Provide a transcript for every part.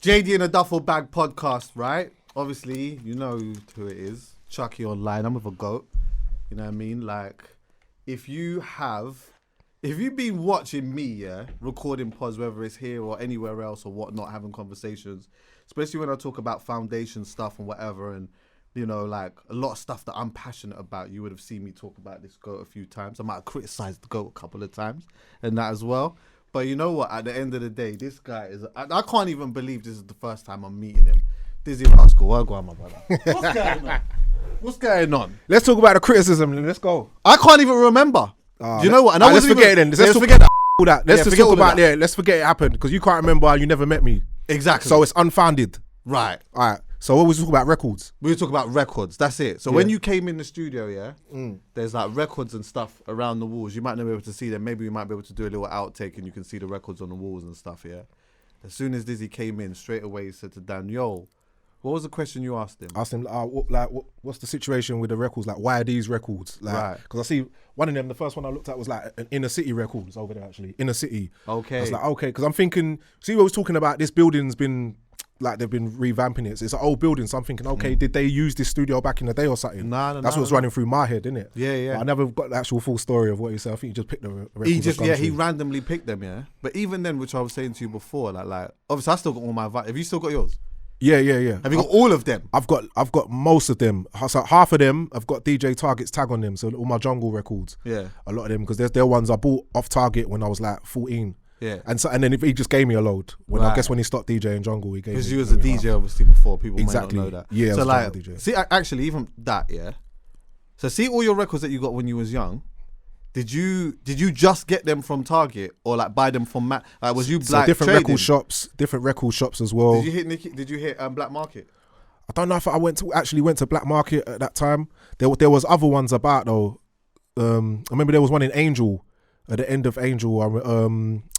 JD In The Duffle Bag podcast, right? Obviously, you know who it is. Chuckie Online. I'm with a goat. You know what I mean? Like, if you've been watching me, yeah, recording pods, whether it's here or anywhere else or whatnot, having conversations, especially when I talk about foundation stuff and whatever, and, you know, like, a lot of stuff that I'm passionate about, you would have seen me talk about this goat a few times. I might have criticised the goat a couple of times and that as well. But you know what? At the end of the day, this guy is... I can't even believe this is the first time I'm meeting him. Dizzee Rascal, well go on, my brother. What's going on? What's going on? Let's talk about the criticism. Let's go. I can't even remember. Do you know what? And let's forget it then. Let's forget all that. Let's just talk about it. Let's forget it happened because you can't remember. You never met me. Exactly. So it's unfounded. Right. All right. So what was we talking about? Records. We were talking about records. That's it. So when you came in the studio, there's like records and stuff around the walls. You might not be able to see them. Maybe we might be able to do a little outtake and you can see the records on the walls and stuff, yeah? As soon as Dizzee came in, straight away he said to Dan, yo, what was the question you asked him? I asked him, what's the situation with the records? Like, why are these records? Like, right. Because I see one of them, the first one I looked at was like an Inner City records over there, actually. Inner City. Okay. I was like, okay, because I'm thinking, see, we was talking about this building's been... like they've been revamping it. So it's an old building. So I'm thinking, okay, did they use this studio back in the day or something? No. That's what's running through my head, isn't it? Yeah. But I never got the actual full story of what he said. I think he just picked the records. He randomly picked them, yeah. But even then, which I was saying to you before, like obviously I still got all my. Have you still got yours? Yeah. Have you got all of them? I've got most of them. So half of them, I've got DJ Target's tag on them. So all my jungle records. Yeah. A lot of them because they're ones I bought off Target when I was like 14. Yeah, and then if he just gave me a load. When I guess when he stopped DJing Jungle, he gave me. Because you was a DJ obviously before, people exactly. might not know that. Yeah, so like, DJ. See, actually, even that, yeah. So see all your records that you got when you was young. Did you just get them from Target or like buy them from Like was you so different record shops as well? Did you hit Black Market? I don't know if I went to Black Market at that time. There was other ones about though. I remember there was one in Angel. At the end of Angel,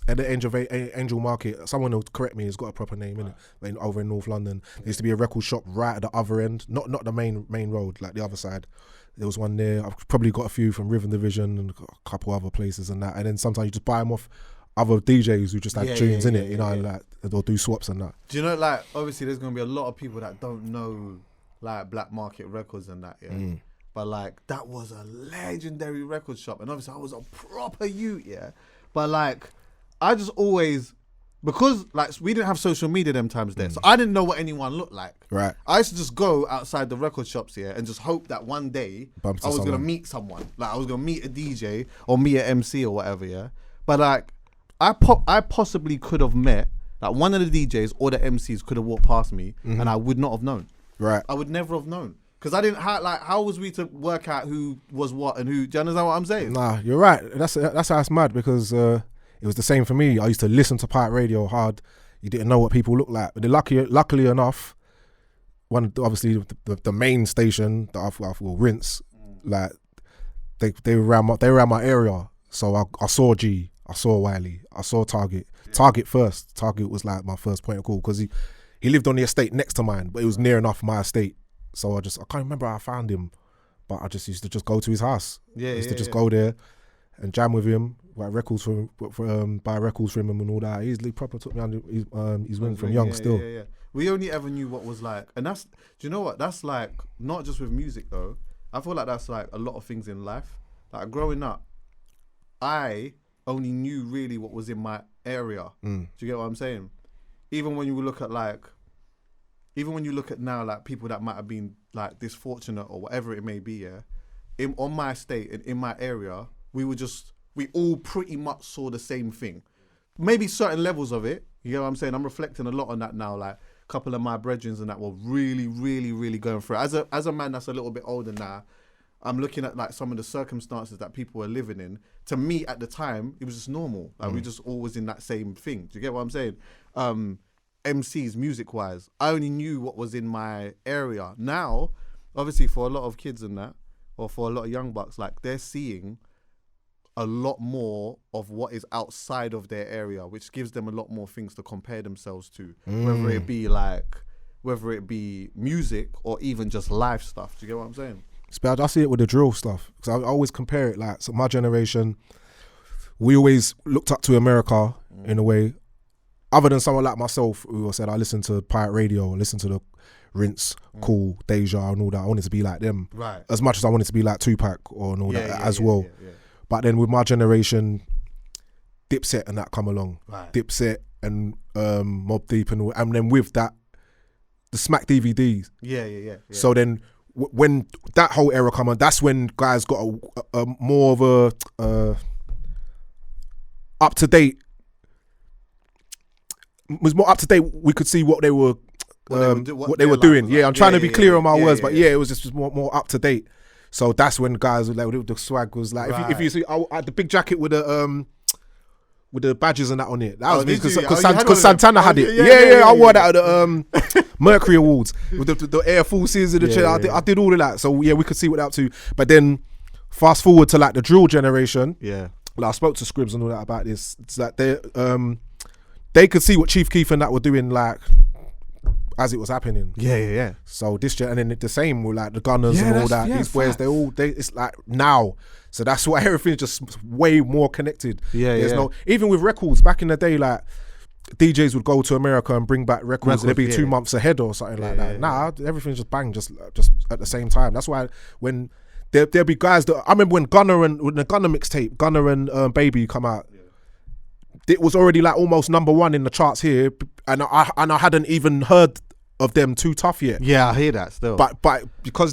Angel Market, someone will correct me. It's got a proper name in it. Over in North London, there used to be a record shop right at the other end, not the main road, like the other side. There was one there. I've probably got a few from Rhythm Division and a couple other places and that. And then sometimes you just buy them off other DJs who just have tunes in it, you know, like they'll do swaps and that. Do you know, like obviously there's gonna be a lot of people that don't know like Black Market records and that, yeah. But like that was a legendary record shop, and obviously I was a proper youth, yeah. But like I just always, because like we didn't have social media them times there, so I didn't know what anyone looked like. Right. I used to just go outside the record shops here and just hope that one day I was gonna meet someone, like I was gonna meet a DJ or meet an MC or whatever, yeah. But like I possibly could have met like one of the DJs or the MCs could have walked past me, and I would not have known. Right. I would never have known. Because I didn't how was we to work out who was what and who? Do you understand what I'm saying? Nah, you're right. That's how it's mad because it was the same for me. I used to listen to pirate radio hard. You didn't know what people looked like. But luckily enough, obviously the main station that I thought Rinse, like they were around my area. So I saw G, I saw Wiley, I saw Target. Yeah. Target first. Target was like my first point of call because he lived on the estate next to mine, but it was near enough my estate. So I can't remember how I found him, but I just used to just go to his house. I used to just go there and jam with him, buy records for him and all that. He proper took me under his wing from young still. Yeah. We only ever knew what was like, and do you know what? That's like, not just with music though. I feel like that's like a lot of things in life. Like growing up, I only knew really what was in my area. Do you get what I'm saying? Even when you look at now, like people that might have been like disfortunate or whatever it may be, yeah. On my estate and in my area, we all pretty much saw the same thing. Maybe certain levels of it, you know what I'm saying? I'm reflecting a lot on that now. Like a couple of my brethren and that were really, really, really going through it. As a man that's a little bit older now, I'm looking at like some of the circumstances that people were living in. To me at the time, it was just normal. Like we just always in that same thing. Do you get what I'm saying? MCs, music-wise, I only knew what was in my area. Now, obviously, for a lot of kids and that, or for a lot of young bucks, like they're seeing a lot more of what is outside of their area, which gives them a lot more things to compare themselves to, whether it be music or even just live stuff. Do you get what I'm saying? I see it with the drill stuff because I always compare it. Like, so my generation, we always looked up to America in a way. other than someone like myself who said I listen to pirate radio, listen to the Rinse, Cool, Deja and all that. I wanted to be like them. Right. As much as I wanted to be like Tupac or and all that as well. Yeah. But then with my generation, Dipset and that come along. Right. Dipset and Mobb Deep and then with that, the Smack DVDs. Yeah. So then when that whole era come on, that's when guys got a more of a up to date. Was more up to date. We could see what they were. What they were doing. Yeah, I'm trying to be clear on my words, but it was just more up to date. So that's when guys were like, the swag was like, if you see, I had the big jacket with the badges and that on it. That was me because Santana had it. Yeah, I wore that at the Mercury Awards with the Air Forces and the shit. I did all of that. So yeah, we could see what they're up to. But then fast forward to like the drill generation. Yeah, like I spoke to Scribs and all that about this. It's like they could see what Chief Keef and that were doing, like, as it was happening. Yeah. So this and then the same with like the Gunners and all that. These boys, it's like now. So that's why everything's just way more connected. There's no, even with records back in the day, like DJs would go to America and bring back records. They'd be 2 months ahead or something like that. Nah, everything's just bang, just at the same time. That's why when there'll be guys that I remember when the Gunner mixtape, Gunner and Baby come out. It was already like almost number one in the charts here, and I hadn't even heard of them Too Tough yet. Yeah, I hear that still. But because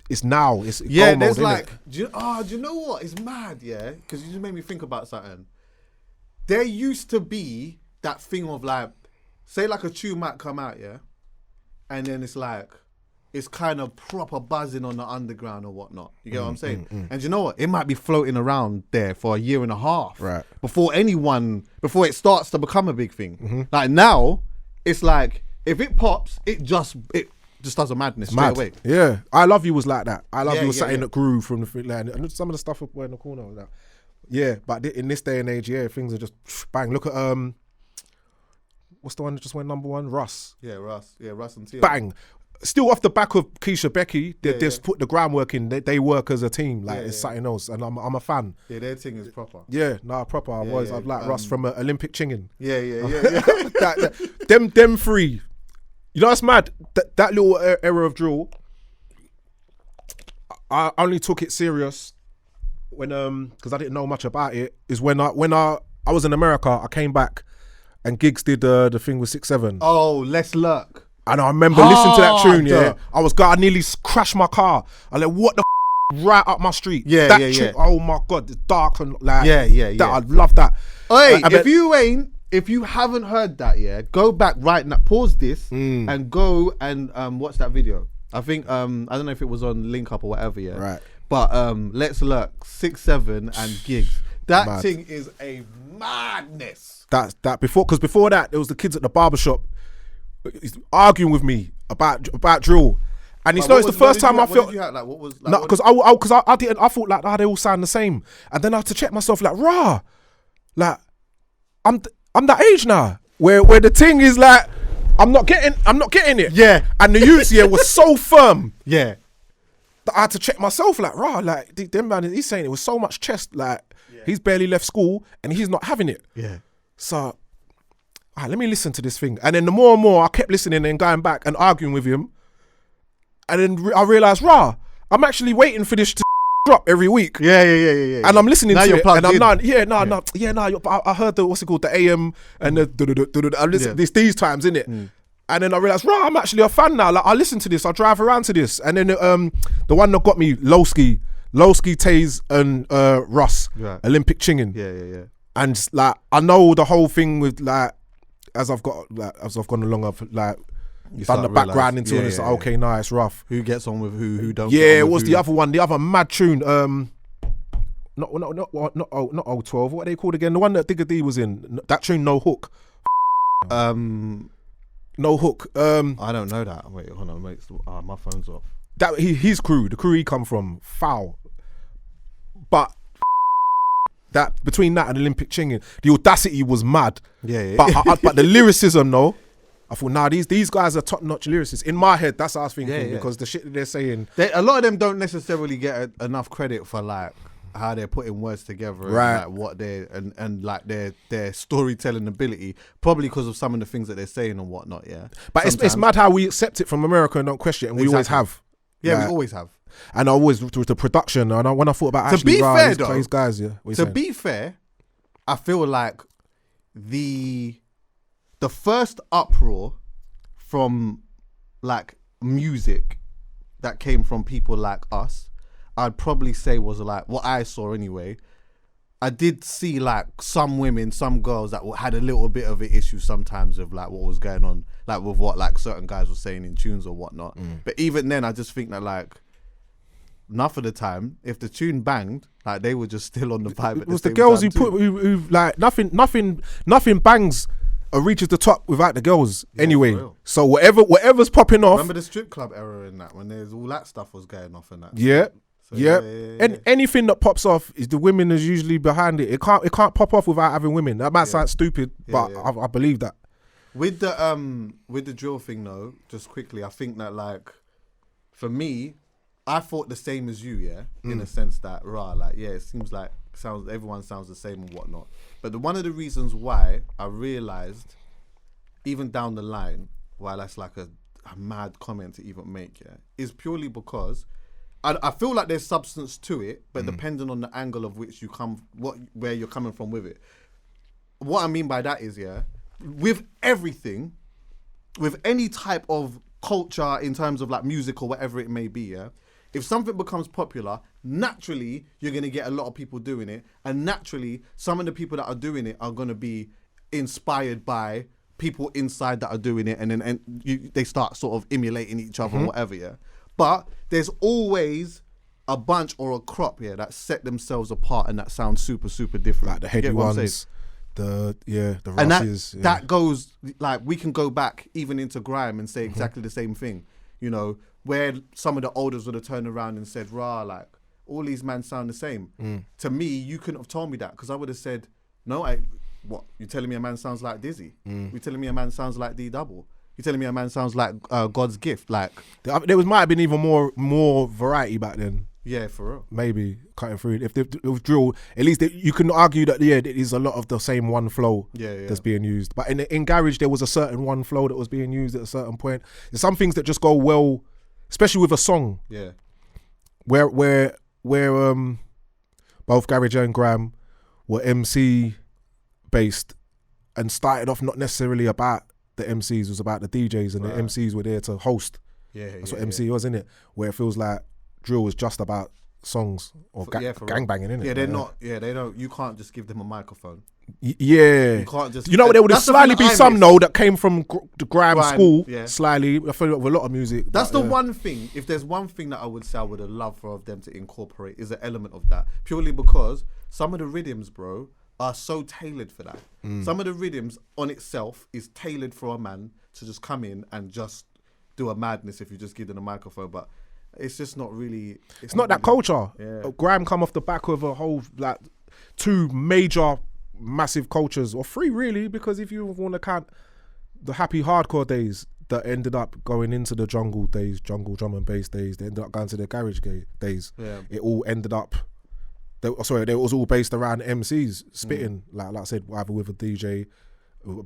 it's now, it's yeah. mode, There's like, do you know what? It's mad, yeah, because you just made me think about something. There used to be that thing of like, say like a tune might come out, yeah, and then it's like, it's kind of proper buzzing on the underground or whatnot. You get what I'm saying? And you know what? It might be floating around there for a year and a half. Right. Before it starts to become a big thing. Like now, it's like, if it pops, it just does a madness straight away. Yeah. I Love You was like that. I Love You was something yeah. that grew from the land. And some of the stuff up in the corner was that. Yeah, but in this day and age, yeah, things are just bang. Look at, what's the one that just went number one? Russ. Yeah, Russ and Tia. Bang. Still off the back of Keisha Becky, they just put the groundwork in. They work as a team, like it's something else, and I'm a fan. Yeah, their thing is proper. Yeah, proper. I've liked Russ from Olympic Chinging. Yeah. Them three. You know what's mad? That little era of drill, I only took it serious when because I didn't know much about it. Is when I was in America, I came back, and Giggs did the thing with 6-7. Oh, Let's Lurk. And I remember listening to that tune, yeah. I nearly crashed my car. I like, what the right up my street. Yeah. Oh my God, it's dark and like, yeah. I love that. Hey, if you haven't heard that, yeah, go back right now, pause this and go and watch that video. I think, I don't know if it was on Link Up or whatever, yeah. Right. But Let's Lurk, 6-7 and Giggs. That Mad. thing is a madness. Because before that, there was the kids at the barbershop arguing with me about drill, and it's the first time I felt because I didn't. I thought like they all sound the same, and then I had to check myself like like I'm that age now where the thing is like I'm not getting it. Yeah, and the youths was so firm. Yeah, that I had to check myself like like them man. He's saying it with so much chest like he's barely left school and he's not having it. Yeah, so. Let me listen to this thing. And then the more and more I kept listening and going back and arguing with him. And then I realised, I'm actually waiting for this to drop every week. Yeah. And I'm listening now to you're it. plugged And I'm in. I heard the, the AM and the, I listen these times, innit? And then I realised, I'm actually a fan now. Like I listen to this, I drive around to this. And then the one that got me, Lowski, Taze and Russ, Olympic Chinging. Yeah. And like, I know the whole thing with like, as I've gone along, I've like done the background into it. It's like, okay, nah, it's rough. Who gets on with who don't? Yeah, it was the other one, the other mad tune. Not 012. What are they called again? The one that Digga D was in. That tune, No Hook. No Hook. I don't know that. Wait, hold on, mate. My phone's off. That his crew, the crew he come from, foul. But that between that and Olympic Chinging, the audacity was mad. Yeah. But the lyricism, though, I thought, these guys are top-notch lyricists. In my head, that's what I was thinking because the shit that they're saying, a lot of them don't necessarily get enough credit for like how they're putting words together, Right. and like what they're and like their storytelling ability, probably because of some of the things that they're saying and whatnot. Yeah, But it's mad how we accept it from America and don't question it, and we always Exactly. have. Yeah, Like, we always have. And I always with the production, and when I thought about To Ashley be Rah, fair, though, these guys, yeah. What you To saying? be fair, I feel like the first uproar from like music that came from people like us, I'd probably say was like what I saw anyway. I did see like some women, some girls that had a little bit of an issue sometimes with like what was going on, like with what like certain guys were saying in tunes or whatnot. But even then, I just think that like enough of the time, if the tune banged, like they were just still on the vibe. It was the girls who like nothing bangs or reaches the top without the girls anyway. for real. So whatever's popping off. Remember the strip club era in that when there's all that stuff was going off and that. Yeah. So, Yeah. yeah. And anything that pops off is the women is usually behind it. It can't pop off without having women. That might sound stupid, but yeah. I believe that. With the drill thing though, just quickly, I think that like for me, I thought the same as you, yeah, in a sense that it seems like everyone sounds the same and whatnot. But one of the reasons why I realized, even down the line, why that's like a mad comment to even make, yeah, is purely because I feel like there's substance to it, but depending on the angle of which you come, where you're coming from with it. What I mean by that is, yeah, with everything, with any type of culture in terms of like music or whatever it may be, yeah, if something becomes popular, naturally you're going to get a lot of people doing it, and naturally some of the people that are doing it are going to be inspired by people inside that are doing it, and then they start sort of emulating each other and whatever, yeah. But there's always a bunch or a crop here that set themselves apart and that sound super, super different. Like the heady ones, the and Russes. that goes, like, we can go back even into grime and say exactly the same thing, you know, where some of the olders would have turned around and said, like, all these men sound the same. To me, you couldn't have told me that, because I would have said, no, what? You telling me a man sounds like Dizzee? You telling me a man sounds like D Double? You telling me a man sounds like God's Gift? Like, might have been even more variety back then. yeah, for real. Maybe cutting through. If it was drill, at least you can argue that it is a lot of the same one flow that's being used. But in garage, there was a certain one flow that was being used at a certain point. There's some things that just go well, especially with a song. Yeah. Where both garage and grime were MC based and started off not necessarily about the MCs, it was about the DJs, and the MCs were there to host. That's what MC was, innit? Where it feels like drill was just about songs or gangbanging, innit? Yeah, they're not. Yeah, they don't. You can't just give them a microphone. Yeah, You can't just. you know what? There would have That's the slightly thing be I some miss. though that came from the grime school. Yeah. Slightly, I feel like with a lot of music. That's but, the one thing. If there's one thing that I would say I would have loved for them to incorporate, is an element of that. Purely because some of the rhythms, bro, are so tailored for that. Some of the rhythms on itself is tailored for a man to just come in and just do a madness if you just give them a microphone. But it's just not really. It's not that culture. Yeah. Grime come off the back of a whole like two major massive cultures, or three really, because if you want to count the happy hardcore days that ended up going into the jungle days, jungle drum and bass days, they ended up going to the garage days. Yeah. It all ended up. They was all based around MCs spitting, like I said, either with a DJ,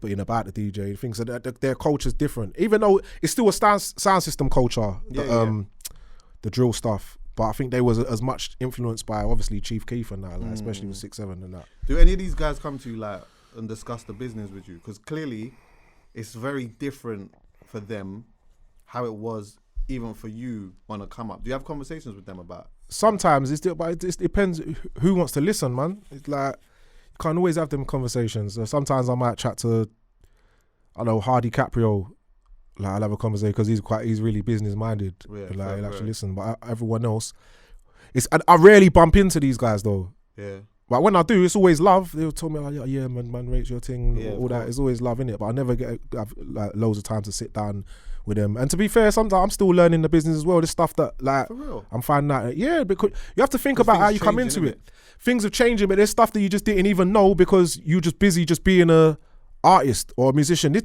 being about the DJ. Things so that their culture's different, even though it's still a sound system culture. The drill stuff. But I think they was as much influenced by obviously Chief Keef and that, like, especially with 6-7 and that. Do any of these guys come to you like and discuss the business with you? Because clearly, it's very different for them how it was even for you on a come up. Do you have conversations with them about? Sometimes but it depends who wants to listen, man. It's like you can't always have them conversations. So sometimes I might chat to, I don't know, Hardy Caprio. Like I'll have a conversation because he's really business minded. Yeah, like he'll actually listen. But everyone else, I rarely bump into these guys though. Yeah. But when I do, it's always love. They'll tell me, oh, yeah, man, rates your thing, Yeah, all that. It's always love, innit? But I never have like loads of time to sit down with them. And to be fair, sometimes I'm still learning the business as well. This stuff that like For real? I'm finding out. Yeah, because you have to think about how you come into changing, it. Things are changing, but there's stuff that you just didn't even know because you're just busy just being a artist or a musician. We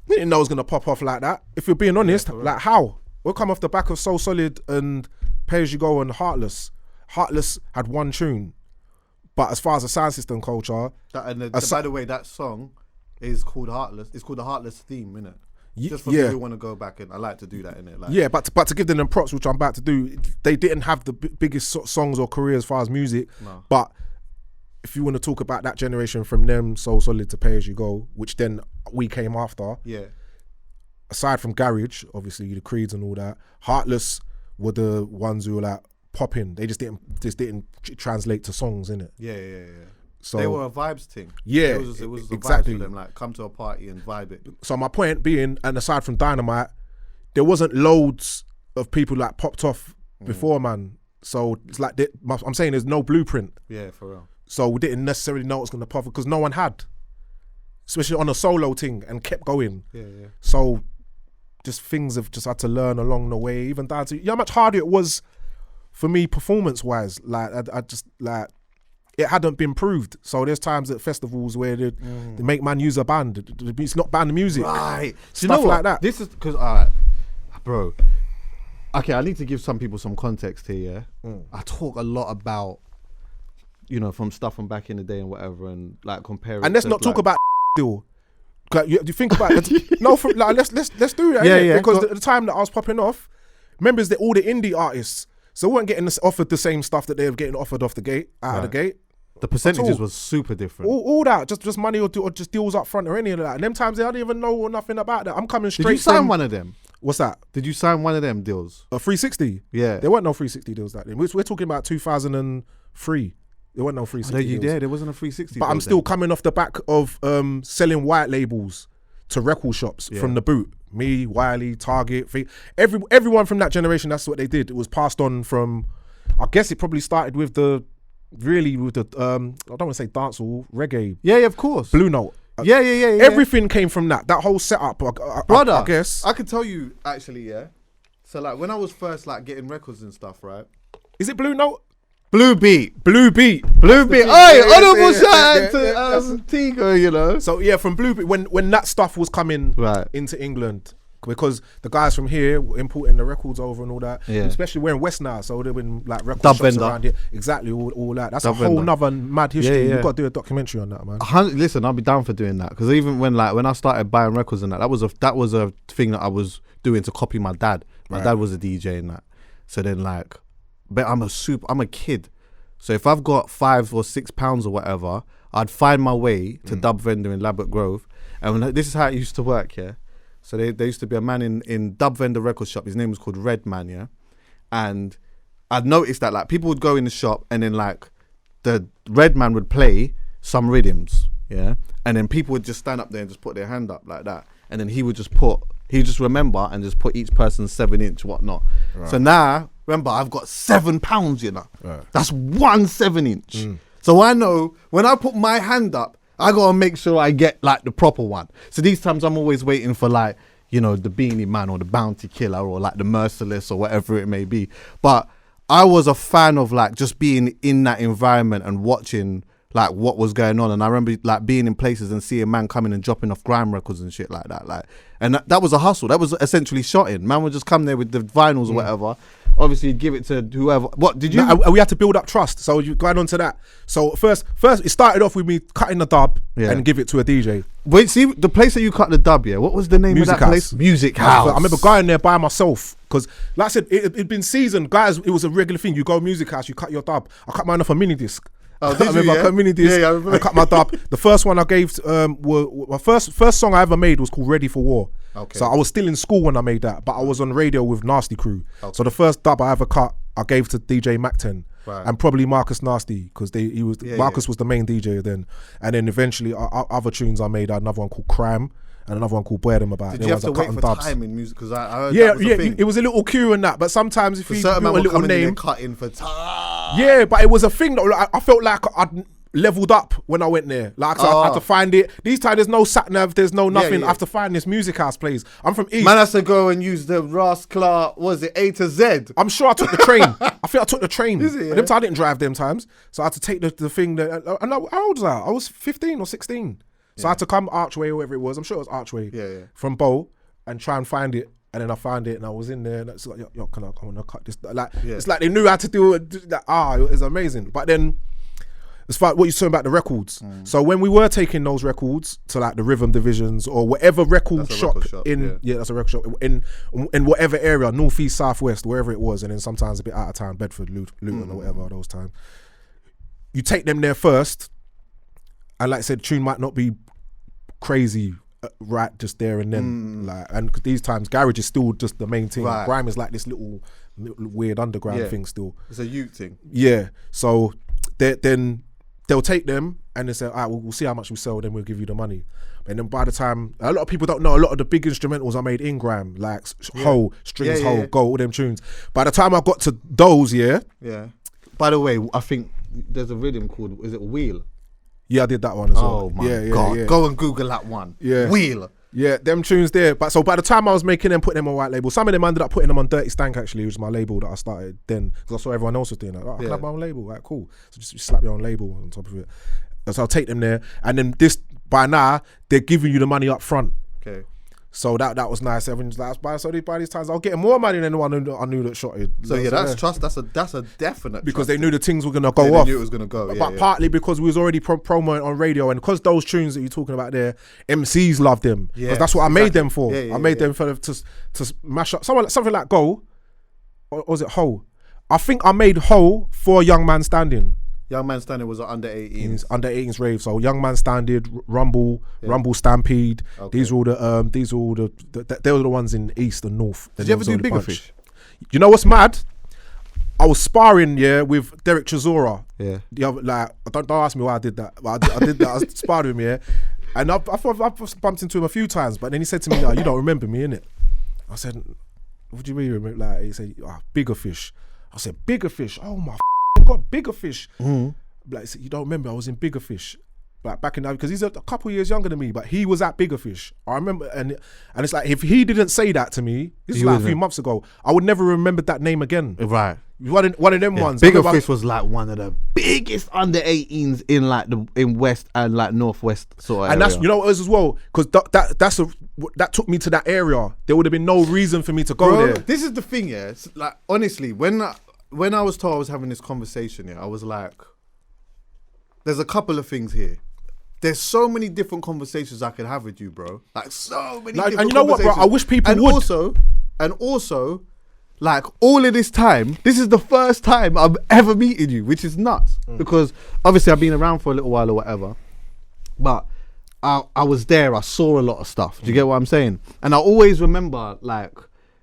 didn't know it was gonna pop off like that. If you're being honest, like how? We'll come off the back of So Solid and Pay As You Go and Heartless. Heartless had one tune, but as far as the sound system culture, by the way, that song is called Heartless. It's called the Heartless theme, innit? Just for people who want to go back, and I like to do that, innit? Like, yeah, but to give them props, which I'm about to do, they didn't have the biggest songs or career as far as music. No. But if you want to talk about that generation from them, So Solid to Pay As You Go, which then we came after. Yeah. Aside from Garage, obviously the Creeds and all that, Heartless were the ones who were like popping. They just didn't translate to songs, innit? Yeah. So they were a vibes thing. Yeah, it was a exactly. vibes for them. Like, come to a party and vibe it. So my point being, and aside from Dynamite, there wasn't loads of people that popped off before, man. So it's like I'm saying there's no blueprint. Yeah, for real. So we didn't necessarily know it was gonna pop because no one had, especially on a solo thing, and kept going. Yeah. So just things have just had to learn along the way, even down to how much harder it was for me performance wise. Like I just like. It hadn't been proved. So there's times at festivals where they make man use a band. It's not band music. Right. Stuff you know what? like that. This is because, alright, bro. Okay, I need to give some people some context here, yeah? I talk a lot about, from stuff from back in the day and whatever, and like comparing. And let's not talk about still. Like, you think about it. No, let's do that. Yeah. Because the time that I was popping off, remember, is that all the indie artists, so we weren't getting offered the same stuff that they were getting offered off the gate, out of the gate. The percentages was super different. All that, just money or just deals up front or any of that. And them times they don't even know nothing about that. I'm coming straight. Did you sign one of them? What's that? Did you sign one of them deals? A 360? Yeah. There weren't no 360 deals that then. We're talking about 2003. There weren't no 360 deals. There wasn't a 360 But I'm still coming off the back of selling white labels to record shops from the boot. Me, Wiley, Target, everyone from that generation, that's what they did. It was passed on from, I guess it probably started with the I don't want to say dancehall, reggae. Yeah, of course. Blue Note. Yeah. Everything came from that whole setup. Brother, I guess. I could tell you actually, yeah. So like when I was first like getting records and stuff, right? Is it Blue Note? Blue Beat. Blue Beat. Hey, honourable shout out to Tigo, So yeah, from Blue Beat, when that stuff was coming into England, because the guys from here were importing the records over and all that, especially we're in West now, so there've been like record Dub shops vendor. around here. Exactly, all that. That's Dub a whole vendor. nother mad history. Yeah. You've got to do a documentary on that, man. Listen, I'll be down for doing that because even when I started buying records and that was a thing that I was doing to copy my dad. My dad was a DJ and that. So then but I'm a kid. So if I've got £5 or £6 or whatever, I'd find my way to Dub Vendor in Labatt Grove, and this is how it used to work, yeah. So there used to be a man in Dub Vendor record shop. His name was called Red Man, yeah. And I'd noticed that like people would go in the shop and then like the Red Man would play some rhythms, yeah. And then people would just stand up there and just put their hand up like that. And then he would just remember and just put each person's 7-inch, whatnot. Right. So now, remember, I've got £7, you know. Right. That's 1 7-inch. So I know when I put my hand up, I gotta make sure I get like the proper one. So these times I'm always waiting for like, the Beanie Man or the Bounty Killer or like the Merciless or whatever it may be. But I was a fan of like just being in that environment and watching like what was going on. And I remember like being in places and seeing man coming and dropping off grime records and shit like that. Like, and that was a hustle. That was essentially shotting. Man would just come there with the vinyls or whatever. Obviously, give it to whoever. What did you? No, we had to build up trust. So you going on to that. So first, it started off with me cutting the dub and give it to a DJ. Wait, see the place that you cut the dub. Yeah, what was the name of that place? Music House. I remember going there by myself because, like I said, it'd been seasoned. Guys, it was a regular thing. You go Music House, you cut your dub. I cut mine off a mini disc. Oh, I cut mini disc. Yeah, I remember. I cut my dub. The first one I gave, my first song I ever made was called Ready for War. Okay. So I was still in school when I made that, but I was on radio with Nasty Crew. Okay. So the first dub I ever cut, I gave to DJ Mac10 and probably Marcus Nasty because Marcus was the main DJ then. And then eventually other tunes I made, another one called Crime and another one called Boy Them About. Did you have to wait for time in music? Because I heard that was a thing. It was a little queue in that, but sometimes if you put a little name, cutting for time. Yeah, but it was a thing that I felt like I'd leveled up when I went there. Like I had to find it. These times there's no sat nav, there's no nothing. I have to find this Music House place. I'm from East. Man has to go and use the Rascal, was it A to Z? I'm sure I took the train. I think I took the train. Is it? Yeah? Them times I didn't drive them times. So I had to take the thing that, and how old was I? I was 15 or 16. So I had to come Archway or whatever it was. I'm sure it was Archway. From Bow and try and find it And then I found it and I was in there and it's like, yo, I want to cut this. Like, it's like they knew how to do it. It was amazing. But then, it's like what you're talking about the records. So when we were taking those records to like the rhythm divisions or whatever record shop in, that's a record shop in whatever area, north, east, south, west, wherever it was, and then sometimes a bit out of town, Bedford, Luton, or whatever those times. You take them there first, and like I said, tune might not be crazy right just there and then, like, and cause these times garage is still just the main thing. Grime is like this little weird underground thing still. It's a youth thing. Yeah, so then they'll take them and they say, all right, we'll see how much we sell, then we'll give you the money. And then by the time, a lot of people don't know, a lot of the big instrumentals are made in grime, like Ho, Strings Ho, Go, all them tunes. By the time I got to those, Yeah. By the way, I think there's a rhythm called, is it Wheel? Yeah, I did that one as well. Oh my God. Yeah. Go and Google that one. Yeah. Wheel. Yeah, them tunes there. But so by the time I was making them, putting them on white label, some of them ended up putting them on Dirty Stank actually, which was my label that I started then, because I saw everyone else was doing that. I can have my own label, right, cool. So just slap your own label on top of it. So I'll take them there, and then by now they're giving you the money up front. Okay. So that was nice. Everyone's like, by these times, I'll get more money than the one I knew that shot it. So that's trust. That's a definite. Because they knew the things were gonna go off. They knew it was gonna go. But partly because we was already promoting on radio, and because those tunes that you're talking about there, MCs loved them. Because that's what I made them for. I made them for to mash up something like Go, or was it Ho? I think I made Ho for Young Man Standing. Young Man Standing was an under 18s. Under 18s rave. So Young Man Standing, Rumble Stampede. Okay. These were all they were the ones in East and North. Did you ever do Bigger Fish? You know what's mad? I was sparring with Derek Chisora. Yeah. The other, like, don't ask me why I did that. But I did that. I was sparring with him, and I bumped into him a few times. But then he said to me, "You don't remember me, innit?" I said, "What do you mean?" Like, he said, "Bigger Fish." I said, "Bigger Fish." Oh my. Got Bigger Fish. Like, you don't remember I was in Bigger Fish, like back in that, because he's a couple years younger than me, but he was at Bigger Fish. I remember, and it's like, if he didn't say that to me, this is like a few months ago, I would never remember that name again. Right. One of them ones. Bigger Fish was like one of the biggest under 18s in like in West and like Northwest sort of and area. That's, you know what it was as well, because that took me to that area. There would have been no reason for me to go there. This is the thing, yeah. It's like, honestly, when I was told I was having this conversation, I was like, there's a couple of things here. There's so many different conversations I could have with you, bro. Like, so many different and you know what, bro? I wish people would. And also, like, all of this time, this is the first time I've ever meeting you, which is nuts. Because, obviously, I've been around for a little while or whatever. But I was there, I saw a lot of stuff. Do you get what I'm saying? And I always remember, like,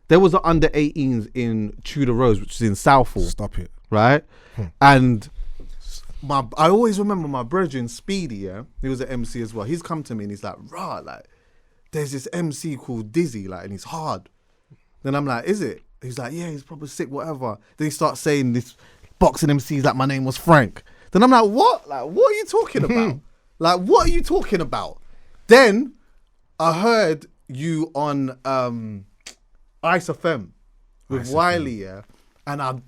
there was an under 18s in Tudor Rose, which is in Southall. Stop it. Right? And I always remember my brethren, Speedy, he was an MC as well. He's come to me and he's like, rah, like, there's this MC called Dizzee, like, and he's hard. Then I'm like, is it? He's like, yeah, he's probably sick, whatever. Then he starts saying this boxing MCs like my name was Frank. Then I'm like, what? Like, what are you talking about? Like, what are you talking about? Then I heard you on Ice FM with Wiley, and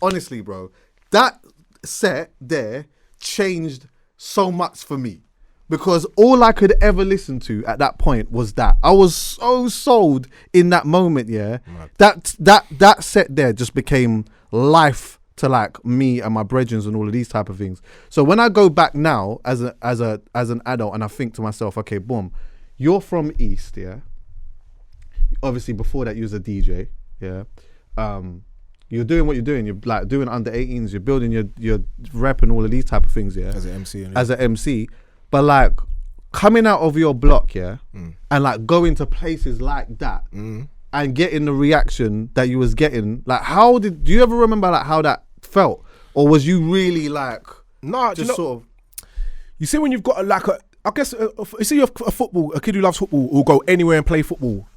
honestly, bro, that set there changed so much for me, because all I could ever listen to at that point was that. I was so sold in that moment, that set there just became life to like me and my brethren and all of these type of things. So when I go back now as an adult and I think to myself, okay, boom, you're from East, obviously before that you was a DJ, you're doing what you're doing, you're like doing under 18s, you're building your rep and all of these type of things, as an MC, but like coming out of your block, and like going to places like that and getting the reaction that you was getting, like do you ever remember like how that felt, or was you really like just sort of, you see when you've got I guess you see a kid who loves football will go anywhere and play football.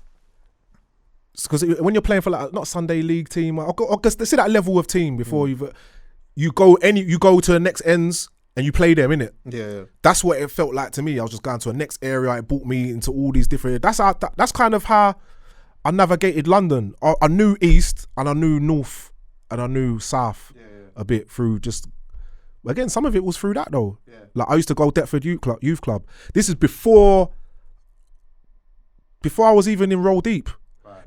Because when you're playing for like not Sunday league team, I guess they see that level of team before you go to the next ends and you play them, innit? Yeah. That's what it felt like to me. I was just going to a next area. It brought me into all these different. That's kind of how I navigated London. I knew East and I knew North and I knew South a bit through just. Again, some of it was through that though. Yeah. Like I used to go Deptford Youth Club. This is before I was even in Roll Deep.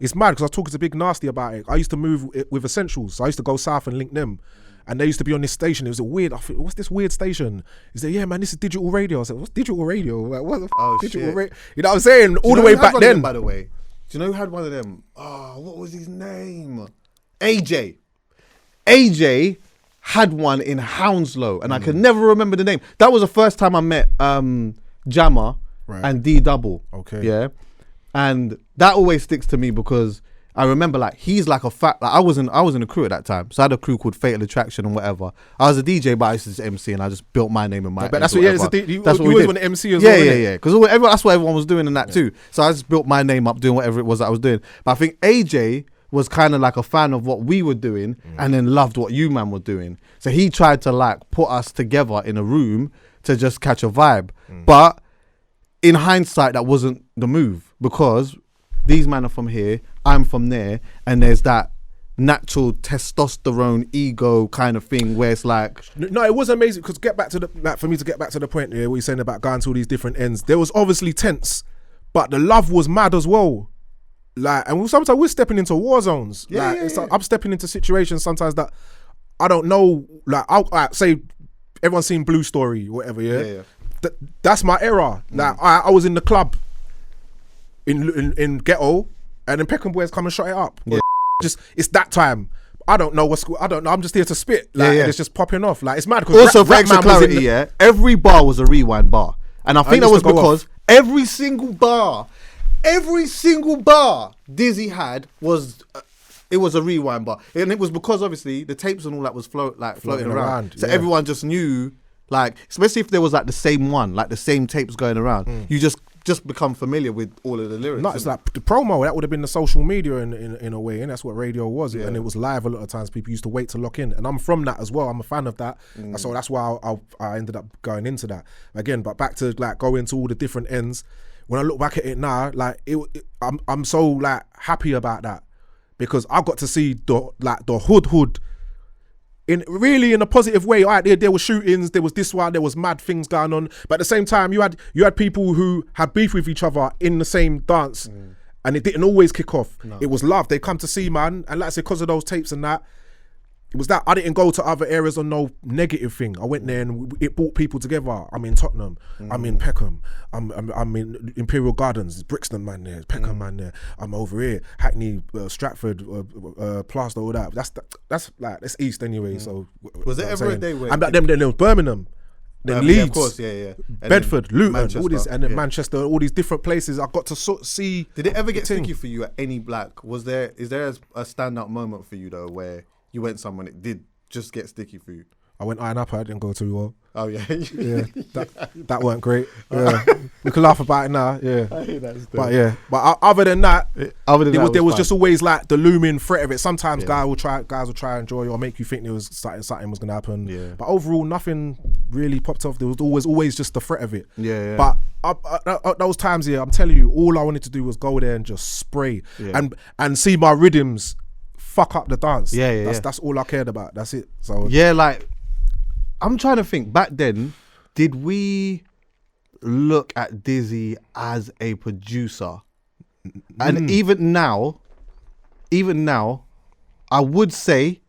It's mad because I was talking to Big Nasty about it. I used to move with Essentials. So I used to go south and link them. And they used to be on this station. It was a weird, I thought, what's this weird station? He said, yeah, man, this is digital radio. I said, what's digital radio? Like, what the digital radio? You know what I'm saying? All the way back then. Them, by the way, do you know who had one of them? Oh, what was his name? AJ. AJ had one in Hounslow, and I can never remember the name. That was the first time I met Jammer and D Double. Okay. Yeah. And that always sticks to me because I remember like he's like a fat. Like I was in a crew at that time, so I had a crew called Fatal Attraction and whatever. I was a DJ, but I used to just MC, and I just built my name in my. But that's what. Yeah, that's what you always want to MC as well. Yeah. Because that's what everyone was doing in that too. So I just built my name up doing whatever it was that I was doing. But I think AJ was kind of like a fan of what we were doing, and then loved what you man were doing. So he tried to like put us together in a room to just catch a vibe. But in hindsight, that wasn't the move because these men are from here, I'm from there, and there's that natural testosterone ego kind of thing where it's like... No, it was amazing because for me to get back to the point here, what you're saying about going to all these different ends, there was obviously tense, but the love was mad as well. Like, and sometimes we're stepping into war zones. Like I'm stepping into situations sometimes that I don't know. Like, I'll say everyone's seen Blue Story, whatever. Yeah. That's my era. Like, I was in the club in Ghetto, and then Peckham Boys come and shut it up. Yeah. Just it's that time. I don't know I don't know. I'm just here to spit. Like, and it's just popping off. Like, it's mad. Also, for extra clarity, every bar was a rewind bar, and I think that was because every single bar Dizzee had was it was a rewind bar, and it was because obviously the tapes and all that was floating around. So everyone just knew, like, especially if there was like the same one, like the same tapes going around, you just become familiar with all of the lyrics. No, it's like the promo. That would have been the social media in a way, and that's what radio was. And it was live a lot of times. People used to wait to lock in, and I'm from that as well. I'm a fan of that, so that's why I ended up going into that again. But back to like going to all the different ends. When I look back at it now, like I'm so like happy about that because I got to see the hood in a positive way. All right, there were shootings, there was this one, there was mad things going on, but at the same time, you had people who had beef with each other in the same dance, and it didn't always kick off. No. It was love. They come to see, man, and like I said, because of those tapes and that. It was that I didn't go to other areas on no negative thing. I went there and it brought people together. I'm in Tottenham. I'm in Peckham. I'm in Imperial Gardens. There's Brixton man there. Peckham man there. I'm over here. Hackney, Stratford, Plaster, all that. That's like that's East anyway. So was there ever a day where I'm like them? Then there was Birmingham. Then Leeds, of course, and Bedford, Luton, Manchester, all these, and then Manchester, all these different places. I got to see. Did it ever get sticky for you at any black? Is there a standout moment for you though where you went somewhere and it did just get sticky for you? I went Iron Up, I didn't go too well. Oh yeah. That weren't great. Yeah. We can laugh about it now, But other than that, there was just always like the looming threat of it. Sometimes guys will try and enjoy you or make you think there was something was gonna happen. Yeah. But overall nothing really popped off. There was always just the threat of it. Yeah. But those times I'm telling you, all I wanted to do was go there and just spray and see my rhythms fuck up the dance. That's all I cared about. That's it. So like I'm trying to think. Back then, did we look at Dizzee as a producer? And even now, I would say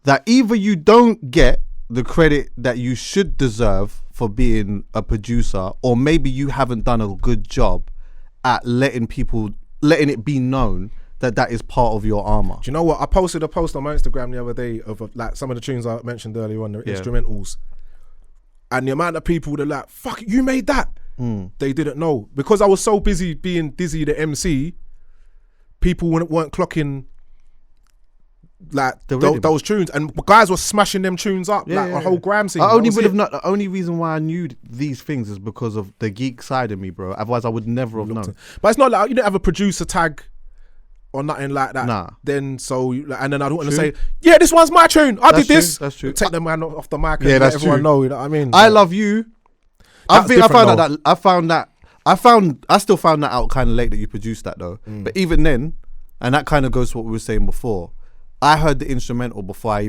that either you don't get the credit that you should deserve for being a producer, or maybe you haven't done a good job at letting it be known that is part of your armor. Do you know what? I posted a post on my Instagram the other day of like some of the tunes I mentioned earlier on, the instrumentals. And the amount of people that like, fuck, you made that. They didn't know. Because I was so busy being Dizzee the MC, people weren't clocking like those tunes. And guys were smashing them tunes up, a whole gram scene. The only reason why I knew these things is because of the geek side of me, bro. Otherwise I would never have known. But it's not like you didn't have a producer tag or nothing like that. Nah. Then and then I don't want to say, yeah, this one's my tune. I did this. That's true. Take the man off the mic and let everyone know. You know what I mean? I love you. I still found that out kind of late that you produced that though. But even then, and that kind of goes to what we were saying before. I heard the instrumental before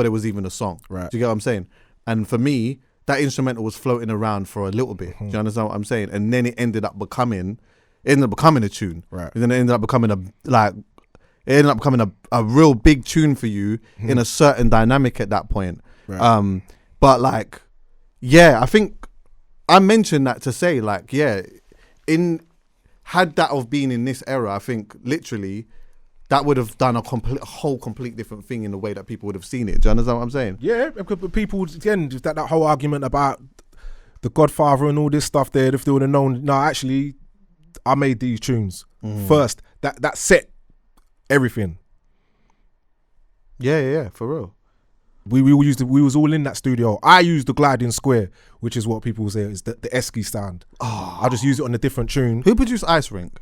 there was even a song. Right. Do you get what I'm saying? And for me, that instrumental was floating around for a little bit. Do you understand what I'm saying? And then it ended up becoming It ended up becoming a tune. Right. And then it ended up becoming a real big tune for you in a certain dynamic at that point. Right. But like, yeah, I think I mentioned that to say like, yeah, had that have been in this era, I think literally that would have done a whole complete different thing in the way that people would have seen it. Do you understand what I'm saying? Yeah, but people, again, that whole argument about the Godfather and all this stuff there, if they would have known, no, actually, I made these tunes first. That set everything. Yeah, for real. We was all in that studio. I used the gliding square, which is what people say is the Esky stand. Oh. I just use it on a different tune. Who produced Ice Rink?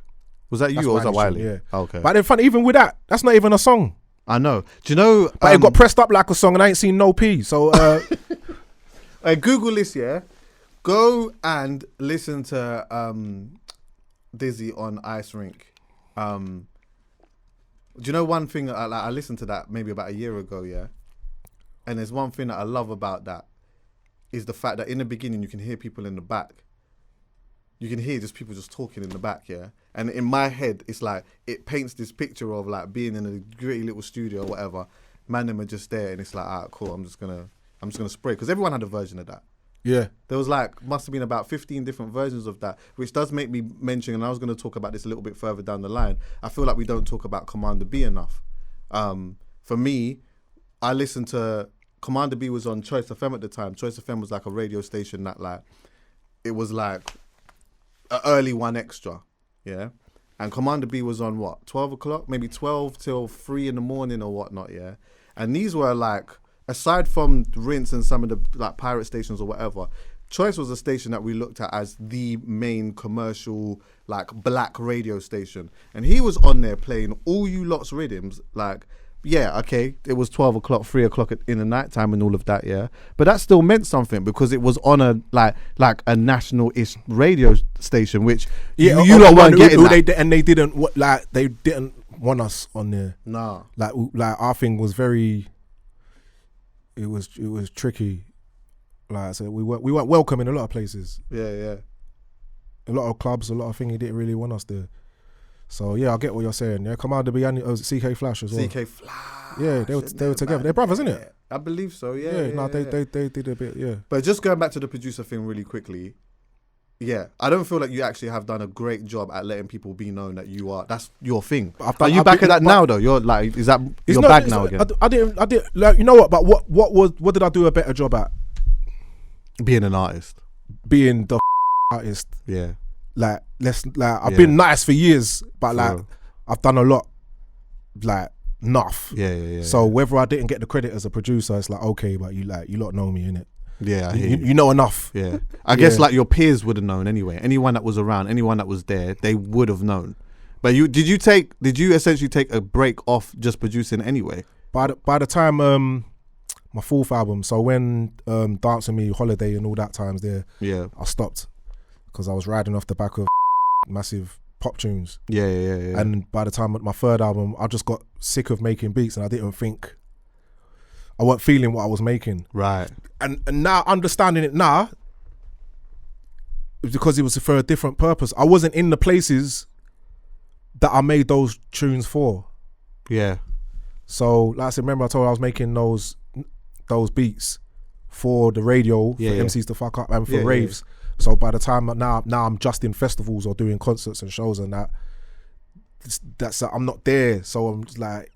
Was that you That's or was that Wiley's Wiley? tune, yeah. Oh, okay. But then, funny, even with that, that's not even a song. I know. Do you know? But it got pressed up like a song, and I ain't seen no P. So, Google this. Yeah, go and listen to Dizzee on Ice Rink. Do you know one thing? I listened to that maybe about a year ago. Yeah, and there's one thing that I love about that is the fact that in the beginning you can hear people in the back. You can hear just people just talking in the back, yeah. And in my head, it's like it paints this picture of like being in a gritty little studio or whatever. Man, them are just there, and it's like, alright, cool. I'm just gonna spray because everyone had a version of that. yeah. There was must have been about 15 different versions of that, which does make me mention, and I was going to talk about this a little bit further down the line. I feel like we don't talk about Commander B enough. For me, I listened to Commander B was on Choice FM at the time. Choice FM was like a radio station that like it was like an early one extra, yeah. And Commander B was on what 12 o'clock, maybe 12 till 3 in the morning or whatnot, yeah. And these were like, aside from Rinse and some of the like pirate stations or whatever, Choice was a station that we looked at as the main commercial like black radio station, and he was on there playing all you lot's rhythms like. Yeah, okay, it was 12 o'clock, 3 o'clock in the nighttime and all of that, yeah. But that still meant something because it was on a like a national-ish radio station, which you lot weren't getting that. They didn't want us on there. Nah. Like our thing was very. It was tricky. Like I said, we weren't welcome in a lot of places. Yeah. A lot of clubs, a lot of things. He didn't really want us there. So yeah, I get what you're saying. Yeah, Commander B and CK Flash as well. CK Flash. Yeah, they were together. They're brothers, isn't it? I believe so. Yeah. They did a bit. Yeah. But just going back to the producer thing really quickly. Yeah, I don't feel like you actually have done a great job at letting people be known that that's your thing. Are you back at that now though? You're like, is that your bag now again? I didn't like, you know what? But what did I do a better job at? Being an artist. Being the artist. Yeah. Like I've been nice for years, but like I've done a lot, like enough. Yeah. So whether I didn't get the credit as a producer, it's like okay, but you lot know me, innit? Yeah, I hear you know enough. Yeah, I guess like your peers would have known anyway. Anyone that was around, anyone that was there, they would have known. But did you essentially take a break off just producing anyway? By the time my fourth album, so when Dancing Me, Holiday and all that times there, yeah, I stopped because I was riding off the back of massive pop tunes. Yeah. And by the time of my third album, I just got sick of making beats, and I wasn't feeling what I was making. Right. And now understanding it now, because it was for a different purpose. I wasn't in the places that I made those tunes for. Yeah. So like I said, remember I told you I was making those beats for the radio, for MCs to fuck up and for raves. Yeah. So by the time now I'm just in festivals or doing concerts and shows and that's I'm not there. So I'm just like,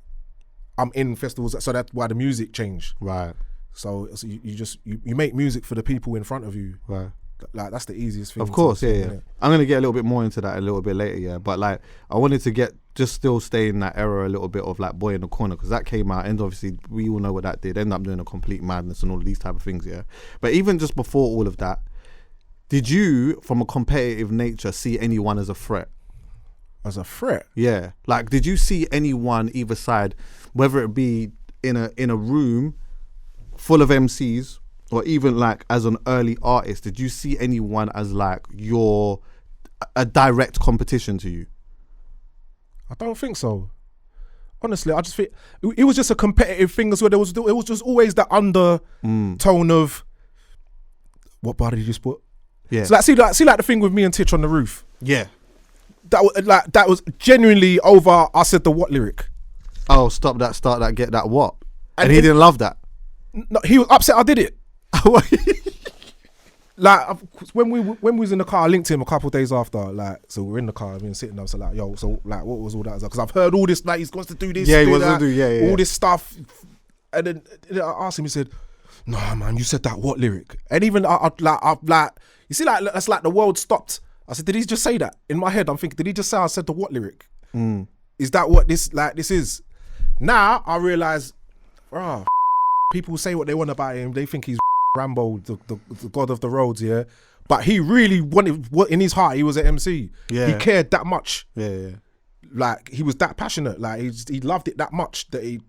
I'm in festivals. So that's why the music changed. Right. So you make music for the people in front of you. Right. Like that's the easiest thing. Of course, yeah. I'm gonna get a little bit more into that a little bit later, yeah. But like, I wanted to still stay in that era a little bit of like Boy in the Corner, because that came out, and obviously we all know what that did. Ended up doing a complete madness and all of these type of things, yeah. But even just before all of that, did you, from a competitive nature, see anyone as a threat? As a threat? Yeah. Like, did you see anyone either side, whether it be in a room full of MCs, or even like as an early artist, did you see anyone as like a direct competition to you? I don't think so. Honestly, I just think it was just a competitive thing as well. It was just always that undertone of what bar did you just put? Yeah. So like see the thing with me and Titch on the roof. Yeah. that was genuinely over. I said the what lyric. Oh, stop that, start that, get that what? And he didn't love that. No, he was upset I did it. Like when we was in the car, I linked him a couple of days after. Like, so we're in the car, I've been sitting there, so like, yo, so like, what was all that? Because I've heard all this, like, he's got to do this, Yeah, he do wants that, to do, yeah. all this stuff. And then I asked him, he said, "Nah, man, you said that what lyric?" And even I you see, like, that's like the world stopped. I said, did he just say that? In my head, I'm thinking, did he just say I said the what lyric? Is that what this is? Now I realise, people say what they want about him. They think he's Rambo, the god of the roads, yeah. But he really wanted, what in his heart, he was an MC. Yeah. He cared that much. Yeah. Like, he was that passionate. Like, he loved it that much that he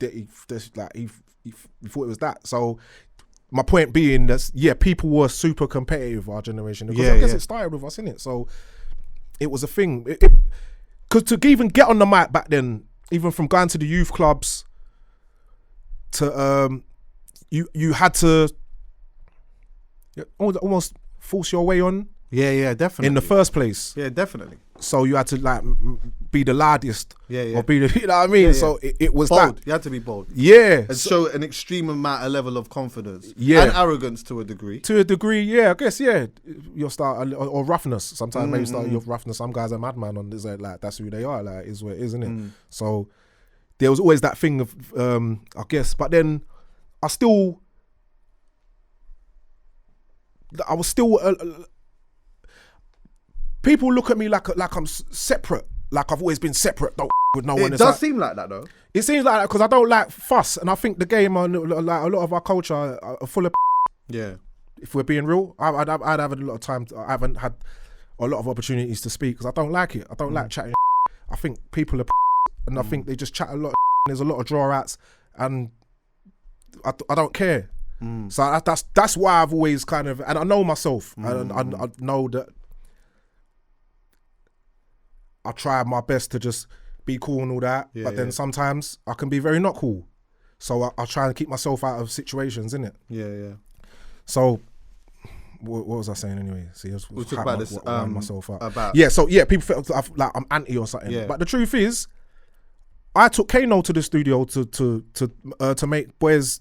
thought it was that. So my point being that, yeah, people were super competitive, our generation. Because I guess it started with us, innit? So it was a thing. Because to even get on the mic back then, even from going to the youth clubs to you had to almost force your way on. Yeah, definitely. In the first place. Yeah, definitely. So you had to like be the loudest. Yeah. Or be the, you know what I mean? Yeah. So it was bold. that. You had to be bold. Yeah. And show an extreme amount of level of confidence. Yeah. And arrogance to a degree. To a degree, yeah. I guess, yeah. You'll start, or roughness. Sometimes maybe start your roughness. Some guys are madman on this, like, that's who they are. Like, is what it is, isn't it? So there was always that thing of, I guess, but then I was still people look at me like I'm separate, like I've always been separate. Don't with no one. It does seem like that though. It seems like that because I don't like fuss, and I think the game, like a lot of our culture, are full of. Yeah. If we're being real, I'd have a lot of time. I haven't had a lot of opportunities to speak because I don't like it. I don't like chatting. I think people are, and I think they just chat a lot. There's a lot of draw outs, and I don't care. So that's why I've always kind of, and I know myself, and I know that I try my best to just be cool and all that, but then sometimes I can be very not cool. So I try and keep myself out of situations, innit? Yeah. So what was I saying anyway? See, we'll talk about this. Myself up. So people feel like I'm anti or something. Yeah. But the truth is, I took Kano to the studio to make Boys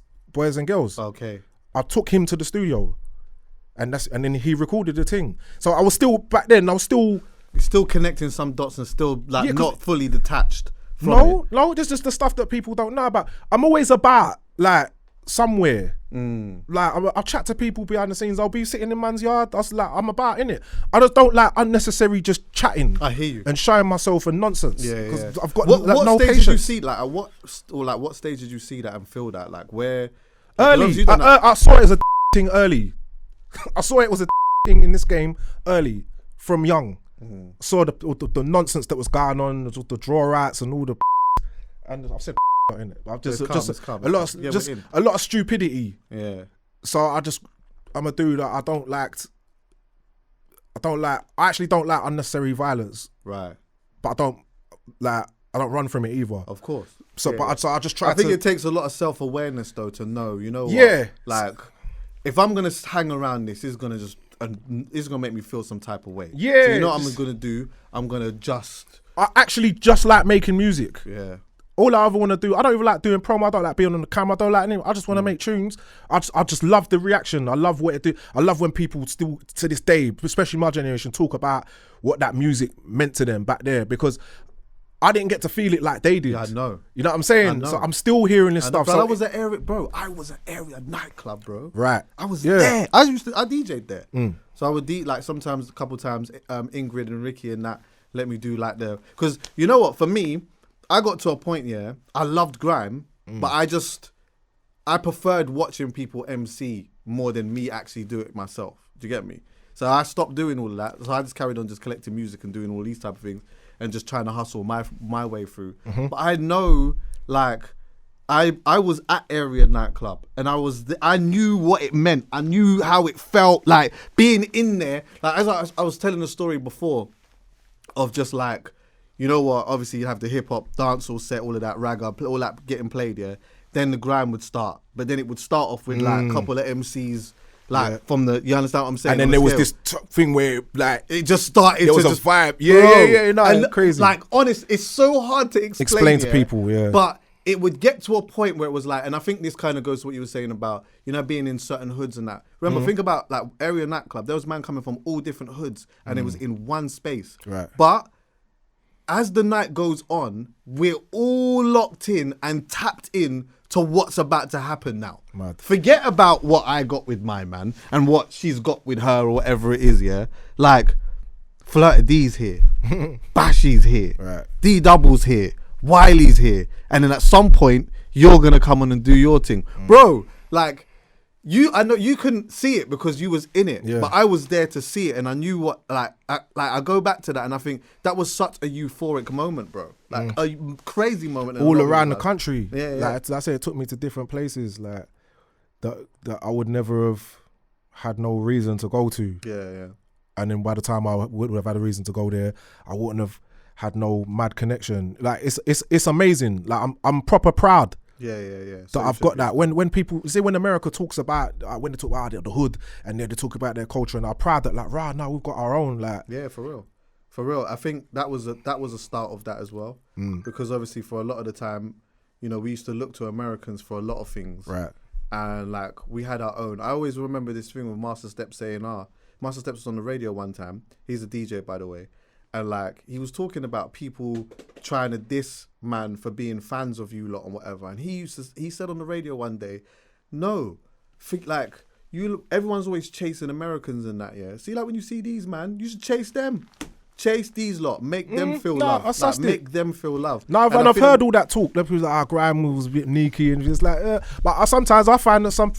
and Girls. Okay. I took him to the studio, and then he recorded the thing. So I was still back then. You're still connecting some dots and still like not fully detached. No, this is the stuff that people don't know about. I'm always about like somewhere. Like I'll chat to people behind the scenes. I'll be sitting in man's yard. I'm about in it. I just don't like unnecessary just chatting. I hear you. And showing myself and nonsense. Yeah. Because I've got what no stage patience. did you see like what stage did you see that and feel that like where early? I saw it as a thing early. I saw it was a thing in this game early from young. Saw the nonsense that was going on, the draw outs and all the, and I've said in it. I've just a lot of stupidity. Yeah. So I'm a dude that I actually don't like unnecessary violence. Right. But I don't run from it either. Of course. So I just try. I think it takes a lot of self-awareness though to know. You know what? Yeah. Like if I'm gonna hang around this, it's gonna make me feel some type of way. Yeah. So you know what I'm gonna do? I'm gonna just. I actually just like making music. Yeah. All I ever want to do, I don't even like doing promo. I don't like being on the camera. I don't like anything. I just want to make tunes. I just love the reaction. I love what it do. I love when people still to this day, especially my generation, talk about what that music meant to them back there because I didn't get to feel it like they did. Yeah, I know. You know what I'm saying? So I'm still hearing this stuff. But I was an area nightclub, bro. Right. I was there. I DJ'd there. So I would like sometimes, a couple times, Ingrid and Ricky and that let me do like because you know what, for me, I got to a point, I loved grime, but I preferred watching people MC more than me actually do it myself. Do you get me? So I stopped doing all of that. So I just carried on just collecting music and doing all these type of things and just trying to hustle my way through. But I know, like, I was at Area Nightclub and I knew what it meant. I knew how it felt, like, being in there. Like, as I was telling the story before of just, like, you know what, obviously you have the hip-hop, dancehall set, all of that, ragga, all that getting played, Then the grime would start. But then it would start off with, like, a couple of MCs Like from the, you understand what I'm saying? And then there was this thing where like it just started. There was to a just, vibe. bro, Yeah. No, and crazy. Like honest, it's so hard to explain to people. Yeah, but it would get to a point where it was like, and I think this kind of goes to what you were saying about, you know, being in certain hoods and that. Remember, think about like area nightclub. There was man coming from all different hoods, and it was in one space. Right. But as the night goes on, we're all locked in and tapped in to what's about to happen now. Mad. Forget about what I got with my man and what she's got with her or whatever it is, yeah? Like, Flirty D's here, Bashy's here, Right. D Double's here, Wiley's here, and then at some point, you're gonna come on and do your thing. Bro, like, I know you couldn't see it because you was in it, but I was there to see it, and I knew what, I go back to that, and I think that was such a euphoric moment, bro. Like a crazy moment. All around the country. Yeah. Like I said, it took me to different places, like that I would never have had no reason to go to. Yeah. And then by the time I would have had a reason to go there, I wouldn't have had no mad connection. Like it's amazing. Like I'm proper proud. Yeah. That I've got that. When people say, when America talks about when they talk about the hood and they talk about their culture, and I'm proud that like right now we've got our own, like. Yeah, for real. I think that was a start of that as well, because obviously for a lot of the time, you know, we used to look to Americans for a lot of things, Right. And like we had our own. I always remember this thing with Master Steps saying, Master Steps was on the radio one time. He's a DJ, by the way. And like he was talking about people trying to diss man for being fans of you lot and whatever. And he said on the radio one day, no, like everyone's always chasing Americans and that, yeah. See, like when you see these man, you should chase them. Chase these lot, make them feel love. Like, make them feel love. No, I've heard all that talk. People like, grime was a bit sneaky and just like, but sometimes I find that some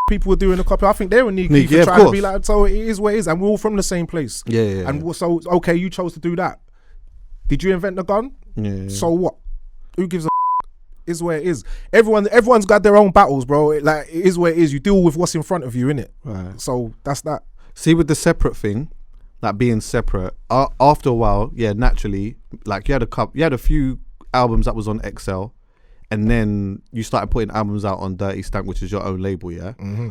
people were doing a copy. I think they were sneaky for trying to be like, so it is what it is, and we're all from the same place. Yeah. And so, okay, you chose to do that. Did you invent the gun? Yeah. So what? Who gives a is where it is. Everyone's got their own battles, bro. It is where it is. You deal with what's in front of you, innit? Right. So that's that. See, with the separate thing, like being separate, after a while, yeah, naturally, like you had a few albums that was on XL, and then you started putting albums out on Dirty Stank, which is your own label, yeah? Mm-hmm.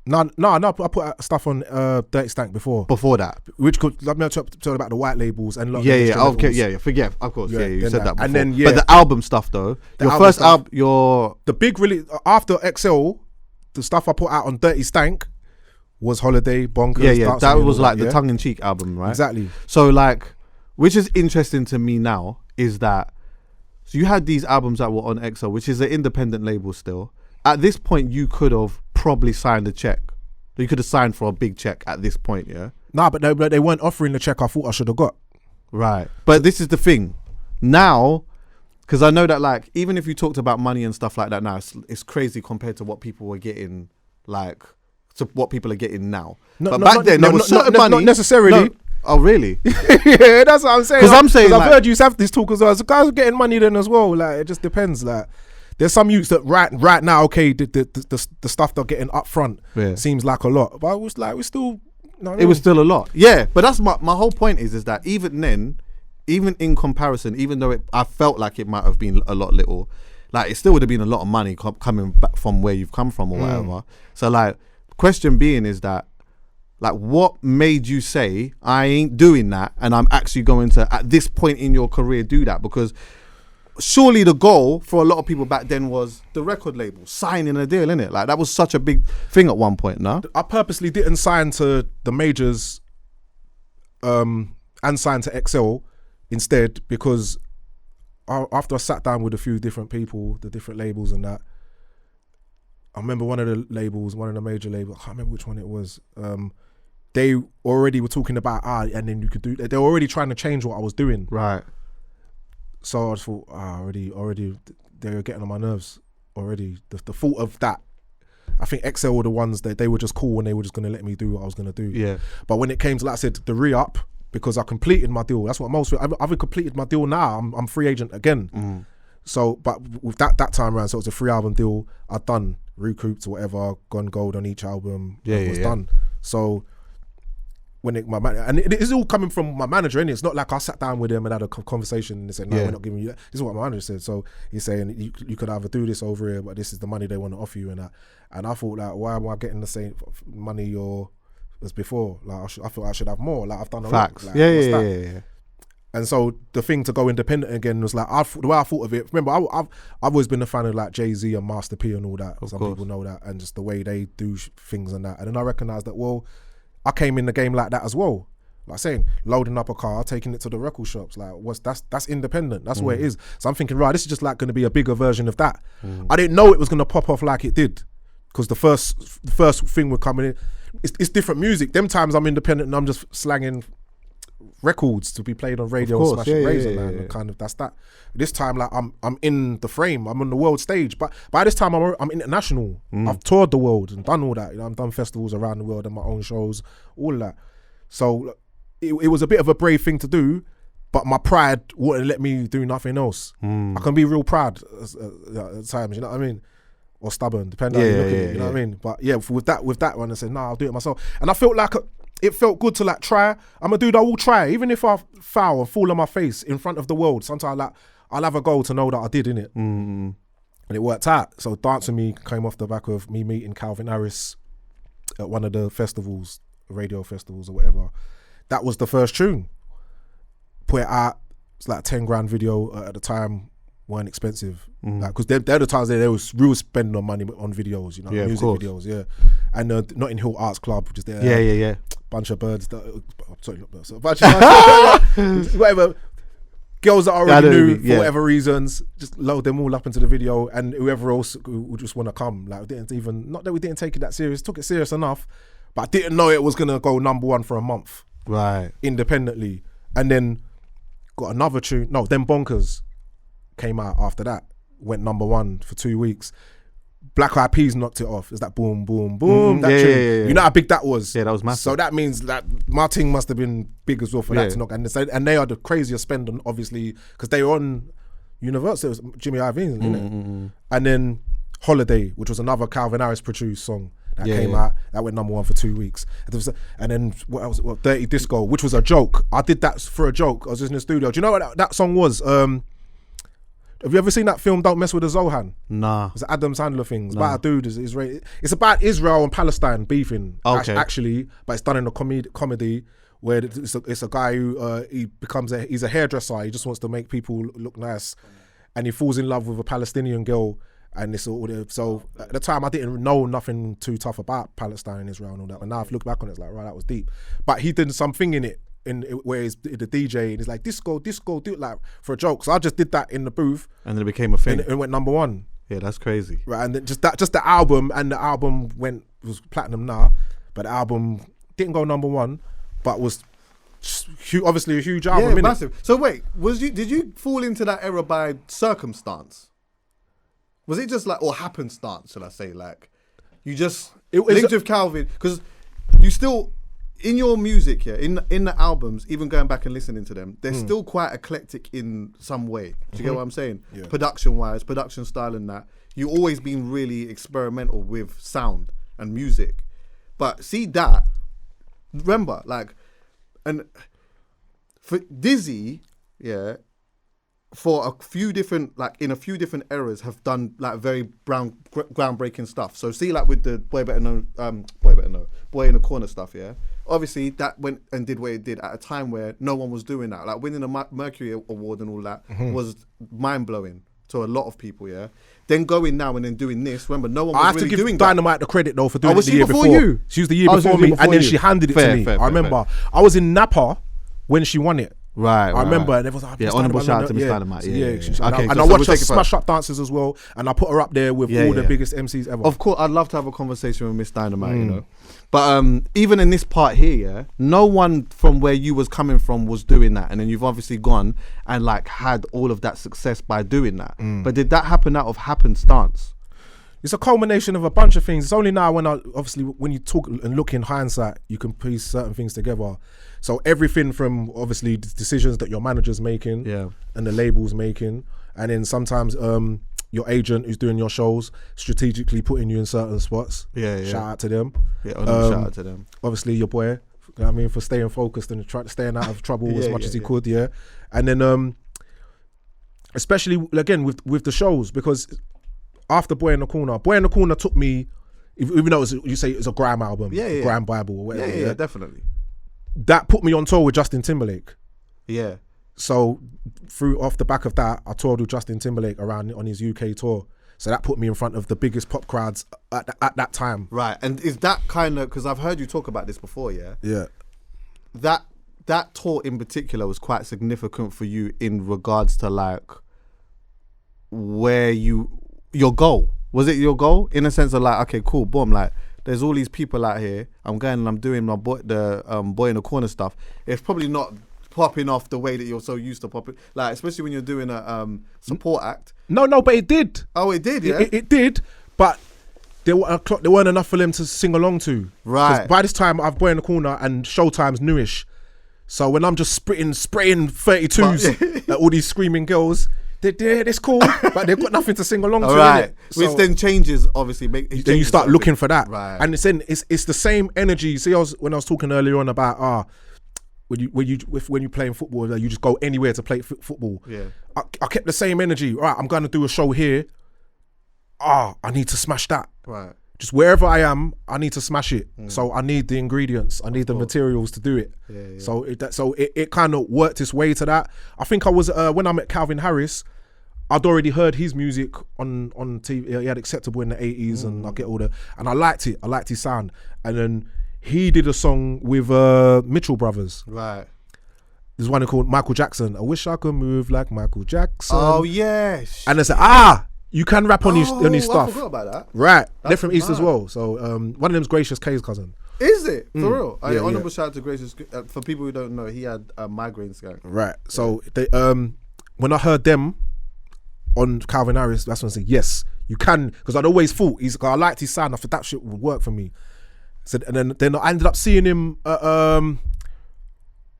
No, I put stuff on Dirty Stank before. Before that, which could let me talk about the white labels and forget, of course, you said that before. And then but the album stuff though, the big release after XL, the stuff I put out on Dirty Stank was Holiday, Bonkers. Yeah, that was like the tongue-in-cheek album, right? Exactly. So like, which is interesting to me now is that so you had these albums that were on XL, which is an independent label still. At this point, you could have probably signed a check. You could have signed for a big check at this point, yeah? Nah, but they weren't offering the check I thought I should have got. Right. But this is the thing. Now, because I know that like, even if you talked about money and stuff like that now, it's crazy compared to what people were getting, like, to what people are getting now. But back then, there was certain money. Not necessarily. No. Oh, really? Yeah, that's what I'm saying. Because I'm saying, I've heard you have this talk as well. So guys are getting money then as well. Like, it just depends. Like, there's some youths that right now, okay, the stuff they're getting up front seems like a lot, but it was like it was still a lot. Yeah, but that's my whole point is that even then, even in comparison, even though I felt like it might have been a lot little, like it still would have been a lot of money coming back from where you've come from or whatever. So like, question being is that, like, what made you say I ain't doing that and I'm actually going to at this point in your career do that? Because surely the goal for a lot of people back then was the record label signing a deal, innit? Like that was such a big thing at one point. No, I purposely didn't sign to the majors and sign to XL instead, because after I sat down with a few different people, the different labels and that, I remember one of the major labels, I can't remember which one it was, they already were talking about and then you could do, they were already trying to change what I was doing. Right. So I just thought, already, they were getting on my nerves already. The thought of that, I think XL were the ones that they were just cool and they were just going to let me do what I was going to do. Yeah. But when it came to, like I said, the re-up, because I completed my deal, that's what I've completed my deal now. I'm free agent again. So, but with that time around, so it was a 3-album deal. I'd done recouped or whatever, gone gold on each album. It was done. So and it is all coming from my manager, innit? It's not like I sat down with him and had a conversation and they said, no, we're not giving you that. This is what my manager said. So he's saying you could either do this over here, but this is the money they want to offer you and that. And I thought, like, why am I getting the same money as before? Like, I thought I should have more. Like, I've done a Facts. lot. Like, yeah. And so the thing to go independent again was like, the way I thought of it, remember, I've always been a fan of like Jay-Z and Master P and all that. Some people know that, and just the way they do things and that. And then I recognised that, well, I came in the game like that as well. Like saying, loading up a car, taking it to the record shops, like that's independent. That's where it is. So I'm thinking, right, this is just like going to be a bigger version of that. I didn't know it was going to pop off like it did, because the first thing we're coming in, it's different music. Them times I'm independent and I'm just slanging records to be played on radio, smashing Razorland, and kind of that's that. This time, like I'm in the frame, I'm on the world stage, but by this time I'm international. I've toured the world and done all that. You know, I've done festivals around the world and my own shows, all of that. So it was a bit of a brave thing to do, but my pride wouldn't let me do nothing else. I can be real proud at times, you know what I mean, or stubborn, depending on how you look at it, you know what I mean. But yeah, with that one, I said, nah, I'll do it myself, and I felt like it felt good to like try. I'm a dude, I will try, even if I foul and fall on my face in front of the world. Sometimes like I'll have a goal to know that I did, innit? And it worked out. So Dance With Me came off the back of me meeting Calvin Harris at one of the festivals, radio festivals or whatever. That was the first tune. Put it out. It's like a 10 grand video at the time. Weren't expensive, like, because they're the times they was real spending on money on videos, you know, music videos, and Notting Hill Arts Club, which is there, bunch of birds, sorry, not birds, a bunch of whatever, girls that I already knew for whatever reasons, just load them all up into the video, and whoever else would just want to come, like, not that we didn't take it that serious, took it serious enough, but I didn't know it was gonna go #1 for a month, right, independently, and then got another tune, Them Bonkers came out after that, went #1 for 2 weeks. Black Eyed Peas knocked it off. It's that boom, boom, boom. That tune. Yeah. You know how big that was? Yeah, that was massive. So that means that my thing must have been big as well for that to knock. And they are the craziest spending, obviously, because they were on Universal. It was Jimmy Iovine, innit? And then Holiday, which was another Calvin Harris produced song that came out. That went #1 for 2 weeks. And then what else? Dirty Disco, which was a joke. I did that for a joke. I was just in the studio. Do you know what that song was? Have you ever seen that film Don't Mess With the Zohan? Nah. It's an Adam Sandler thing. It's about a dude. It's about Israel and Palestine beefing, actually, but it's done in a comedy where it's a guy who he's a hairdresser. He just wants to make people look nice, and he falls in love with a Palestinian girl. And it's all so at the time I didn't know nothing too tough about Palestine and Israel and all that. But now I've looked back on it, it's like, right, that was deep. But he did something in it. Where he's the DJ and he's like disco, do it like for a joke. So I just did that in the booth, and then it became a thing. And it went #1. Yeah, that's crazy. Right, and then just the album, and the album was platinum now, but the album didn't go #1, but was obviously a huge album. Yeah, massive. So wait, did you fall into that era by circumstance? Was it just like, or happenstance? Shall I say, like you just linked with Calvin because you still. In your music, in the albums, even going back and listening to them, they're still quite eclectic in some way. Do you get what I'm saying? Yeah. Production-wise, production style and that. You've always been really experimental with sound and music. But see that, remember, like, and for Dizzee, for a few different, like, in a few different eras have done, like, very groundbreaking stuff. So see, like, with the Boy in the Corner stuff, obviously that went and did what it did at a time where no one was doing that. Like winning a Mercury Award and all that was mind-blowing to a lot of people, Then going now and then doing this, remember, no one was really doing that. I have to give Dynamite the credit though for doing it the year before. You? She was the year before me, and then she handed it to me. I remember. I was in Napa when she won it. Right, I remember, and everyone was like, honourable shout out to Miss Dynamite. And I watched her smash up dances as well, and I put her up there with all the biggest MCs ever. Of course, I'd love to have a conversation with Miss Dynamite, you know. But even in this part here, no one from where you was coming from was doing that, and then you've obviously gone and like had all of that success by doing that. But did that happen out of happenstance? It's a culmination of a bunch of things. It's only now when you talk and look in hindsight, you can piece certain things together. So everything from obviously decisions that your manager's making and the label's making, and then sometimes your agent who's doing your shows strategically putting you in certain spots. Shout out to them. Shout out to them. Obviously your boy You know what I mean, for staying focused and staying out of trouble as much as he could, yeah. And then especially again with the shows, because after Boy in the Corner took me, even though you say it's a grime album, grime Bible or whatever. Yeah, definitely. That put me on tour with Justin Timberlake. Yeah. So off the back of that, I toured with Justin Timberlake around on his UK tour. So that put me in front of the biggest pop crowds at that time. Right, and is that kind of, because I've heard you talk about this before, yeah? Yeah. That tour in particular was quite significant for you in regards to like where your goal. Was it your goal? In a sense of like, okay, cool, boom, like there's all these people out here. I'm going and I'm doing my Boy in the Corner stuff. It's probably not popping off the way that you're so used to popping, like especially when you're doing a support act. No, but it did. Oh, it did, yeah. It did, but there weren't enough for them to sing along to. Right. By this time, I've Boy in the Corner and Showtime's newish, so when I'm just spraying 32s at all these screaming girls, it's cool, but they've got nothing to sing along to. Right, so, which then changes, obviously. Then you start looking for that, right? And it's the same energy. See, when I was talking earlier on about when you playing football, you just go anywhere to play football. Yeah, I kept the same energy. Right, I'm going to do a show here. I need to smash that. Right. Just wherever I am, I need to smash it. So I need the ingredients. I need the materials to do it. Yeah. So it kind of worked its way to that. I think I was when I met Calvin Harris, I'd already heard his music on TV. He had Acceptable in the 80s, and I liked it. I liked his sound. And then he did a song with Mitchell Brothers. Right. There's one called Michael Jackson. I wish I could move like Michael Jackson. Oh yes. And I said, you can rap on his stuff. I forgot about that. Right. They're from East as well. So one of them's Gracious K's cousin. Is it? For real? Yeah, honorable shout out to Gracious. For people who don't know, he had a migraine scan. Right. So they when I heard them on Calvin Harris, that's when I said, yes, you can. Because I'd always thought, I liked his sound. I thought that shit would work for me. So, and then I ended up seeing him at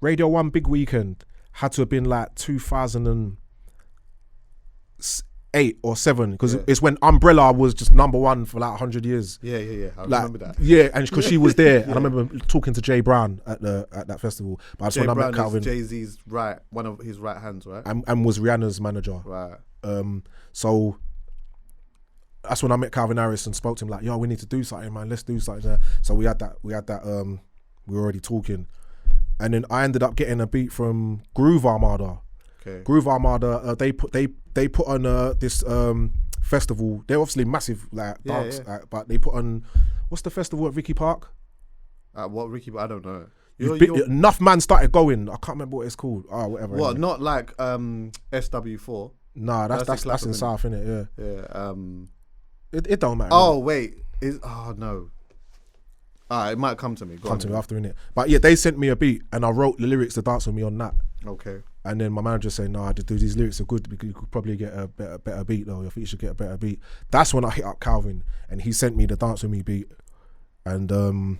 Radio 1 Big Weekend. Had to have been like 2008 or 7, because it's when Umbrella was just number one for like 100 years. Yeah. I remember that. Yeah, and because she was there, and I remember talking to Jay Brown at that festival. But that's when I met Calvin. Jay-Z's one of his right hands, right? And was Rihanna's manager. Right. So that's when I met Calvin Harris and spoke to him like, yo, we need to do something, man. Let's do something there. So we had that. We were already talking, and then I ended up getting a beat from Groove Armada. Okay. Groove Armada. They put on this festival. They're obviously massive like dance, but they put on, what's the festival at Ricky Park? What Ricky? I don't know. Enough man started going. I can't remember what it's called. Whatever. What? Anyway. Not like SW4. Nah, that's in South, innit? Yeah. It don't matter. Oh wait, no. It might come to me. Come to me after, innit? But yeah, they sent me a beat and I wrote the lyrics to dance with me on that. Okay. And then my manager said, "No, these lyrics are good. You could probably get a better beat though. I think you should get a better beat." That's when I hit up Calvin and he sent me the dance with me beat, and I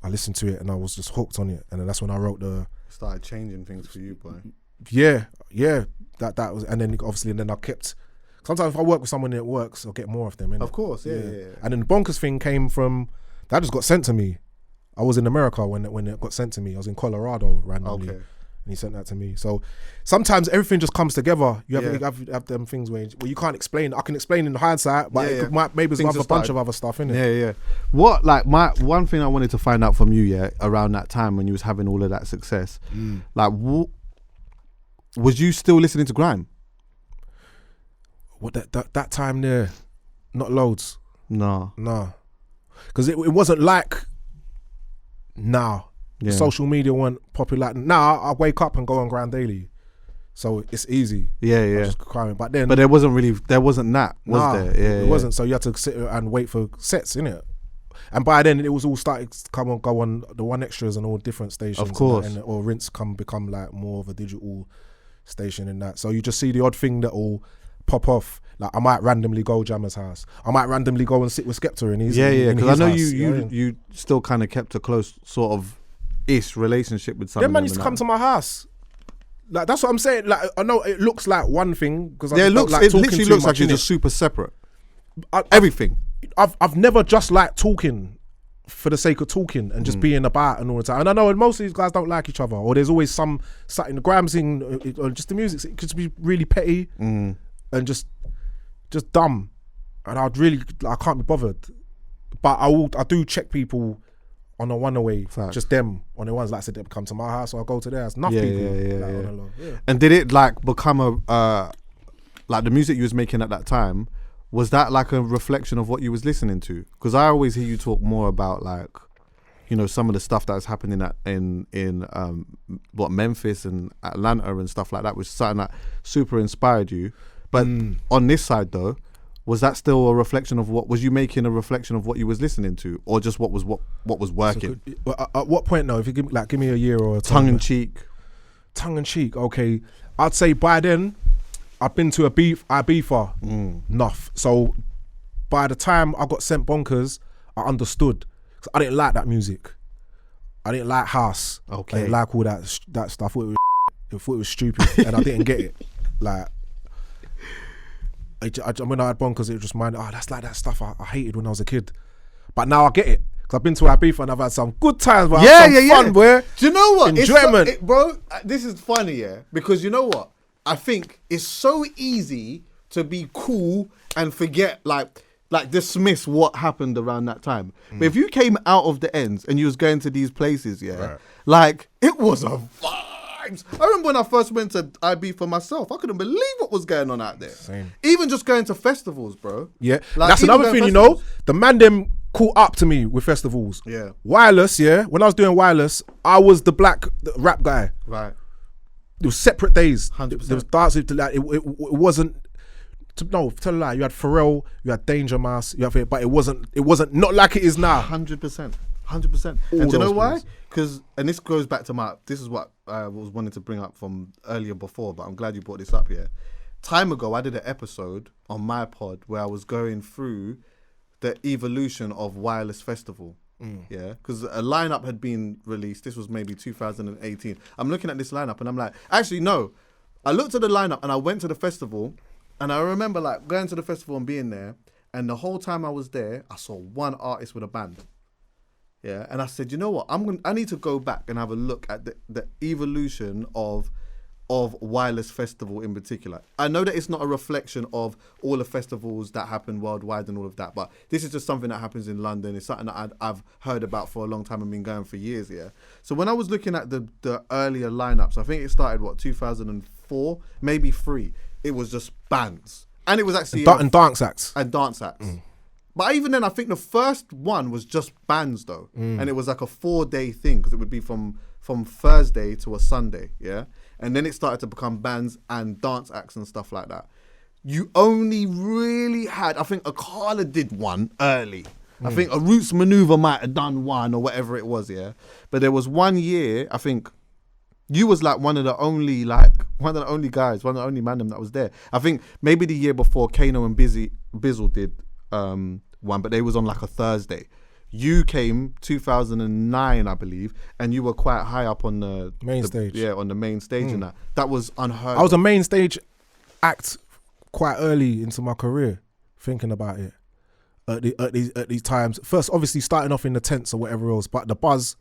listened to it and I was just hooked on it. And then that's when I wrote started changing things for you, boy. Yeah. That was, and then obviously, and then I kept. Sometimes if I work with someone that works, I'll get more of them. Innit? Of course, yeah. And then the Bonkers thing came from that. Just got sent to me. I was in America when it got sent to me. I was in Colorado randomly, and he sent that to me. So sometimes everything just comes together. You have them things where you can't explain. I can explain in hindsight, but maybe there's a bunch of other stuff in it. Yeah. What one thing I wanted to find out from you, around that time when you was having all of that success, was you still listening to grime? What that time there? Not loads. No. Because it wasn't like now. Yeah. Social media weren't popular. Now I wake up and go on Grind Daily, so it's easy. Yeah. Just crying. But there wasn't that, was there? Yeah, it wasn't. So you had to sit and wait for sets, innit? And by then it was all started to go on the One Extras and all different stations. Of course. Or Rinse become like more of a digital station in that. So you just see the odd thing that will pop off. Like I might randomly go Jammer's house. I might randomly go and sit with Skepta in his because I know house, you still kind of kept a close sort of ish relationship with some. Them man used to come to my house. Like that's what I'm saying. Like I know it looks like one thing because it literally looks like you're just super separate. Everything. I've never just liked talking for the sake of talking and just being about and all the time. And I know most of these guys don't like each other, or there's always something the grime scene, or just the music. It could be really petty and just dumb. And I can't be bothered. But I do check people on a one-away, just them on the ones like I said, they come to my house or I go to theirs. Enough people. Yeah. And did it like become like the music you was making at that time? Was that like a reflection of what you was listening to? Because I always hear you talk more about like, you know, some of the stuff that's happening in Memphis and Atlanta and stuff like that, was something that super inspired you. But on this side though, was that still a reflection of what was you making a reflection of what you was listening to, or just what was working? So at what point though? If you give me a year or a tongue in cheek. Okay, I'd say by then I've been to Ibiza enough. So by the time I got sent bonkers, I understood. 'Cause I didn't like that music. I didn't like house. Okay. I didn't like all that stuff. I thought it was stupid, and I didn't get it. Like, when I had bonkers, it was just that's like that stuff I hated when I was a kid. But now I get it. Cause I've been to Ibiza and I've had some good times, but fun, boy. Do you know what? Enjoyment. Bro, this is funny, yeah? Because you know what? I think it's so easy to be cool and forget, like dismiss what happened around that time. But if you came out of the ends and you was going to these places, like it was a vibes. I remember when I first went to Ibiza myself, I couldn't believe what was going on out there. Same. Even just going to festivals, bro. Yeah, like, that's another thing, you know. The man them caught up to me with festivals. Yeah. Wireless, yeah. When I was doing Wireless, I was the black rap guy. Right. It was separate days. 100%. There was dancing to like it wasn't. No, tell a lie. You had Pharrell, you had Danger Mouse, but it wasn't not like it is now. 100%. 100%. And do you know why? Because, and this goes back to this is what I was wanting to bring up from earlier before, but I'm glad you brought this up here. Time ago, I did an episode on my pod where I was going through the evolution of Wireless Festival. Yeah, because a lineup had been released. This was maybe 2018. I'm looking at this lineup and I'm like, actually, no. I looked at the lineup and I went to the festival, and I remember like going to the festival and being there, and the whole time I was there, I saw one artist with a band. Yeah, and I said, you know what? I need to go back and have a look at the evolution of Wireless Festival in particular. I know that it's not a reflection of all the festivals that happen worldwide and all of that, but this is just something that happens in London. It's something that I've heard about for a long time and been going for years, yeah? So when I was looking at the earlier lineups, I think it started, 2004, maybe 3. It was just bands. And it was actually... And dance acts. And dance acts. But even then, I think the first one was just bands, though. And it was like a 4-day thing, because it would be from Thursday to a Sunday, yeah? And then it started to become bands and dance acts and stuff like that. You only really had, I think Akala did one early. I think a Roots Maneuver might have done one or whatever it was, yeah? But there was one year, I think, you was like one of the only guys, one of the only man that was there. I think maybe the year before, Kano and Bizzle did one, but they was on like a Thursday. You came 2009, I believe, and you were quite high up on the main stage. Yeah, on the main stage and that was unheard of. I was a main stage act quite early into my career, thinking about it at these times. First, obviously, starting off in the tents or whatever else, but the buzz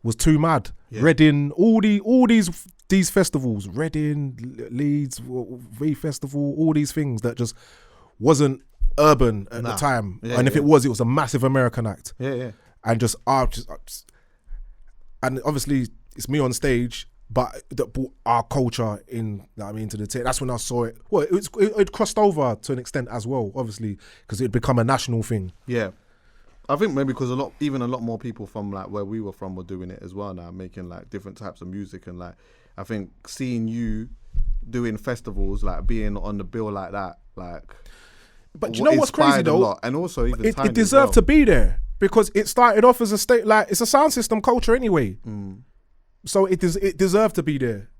was too mad. Yeah. Reading, all these festivals, Reading, Leeds, V Festival, all these things that just wasn't urban at the time, and if it was a massive American act. And just and obviously it's me on stage, but that brought our culture in, to the tape. That's when I saw it. Well, it crossed over to an extent as well, obviously, because it'd become a national thing. Yeah, I think maybe because a lot more people from like where we were from were doing it as well now, making like different types of music, and like I think seeing you doing festivals, like being on the bill like that, like. But you know what's crazy though? And also even it deserved to be there, because it started off as a state, like it's a sound system culture anyway. So it deserved to be there.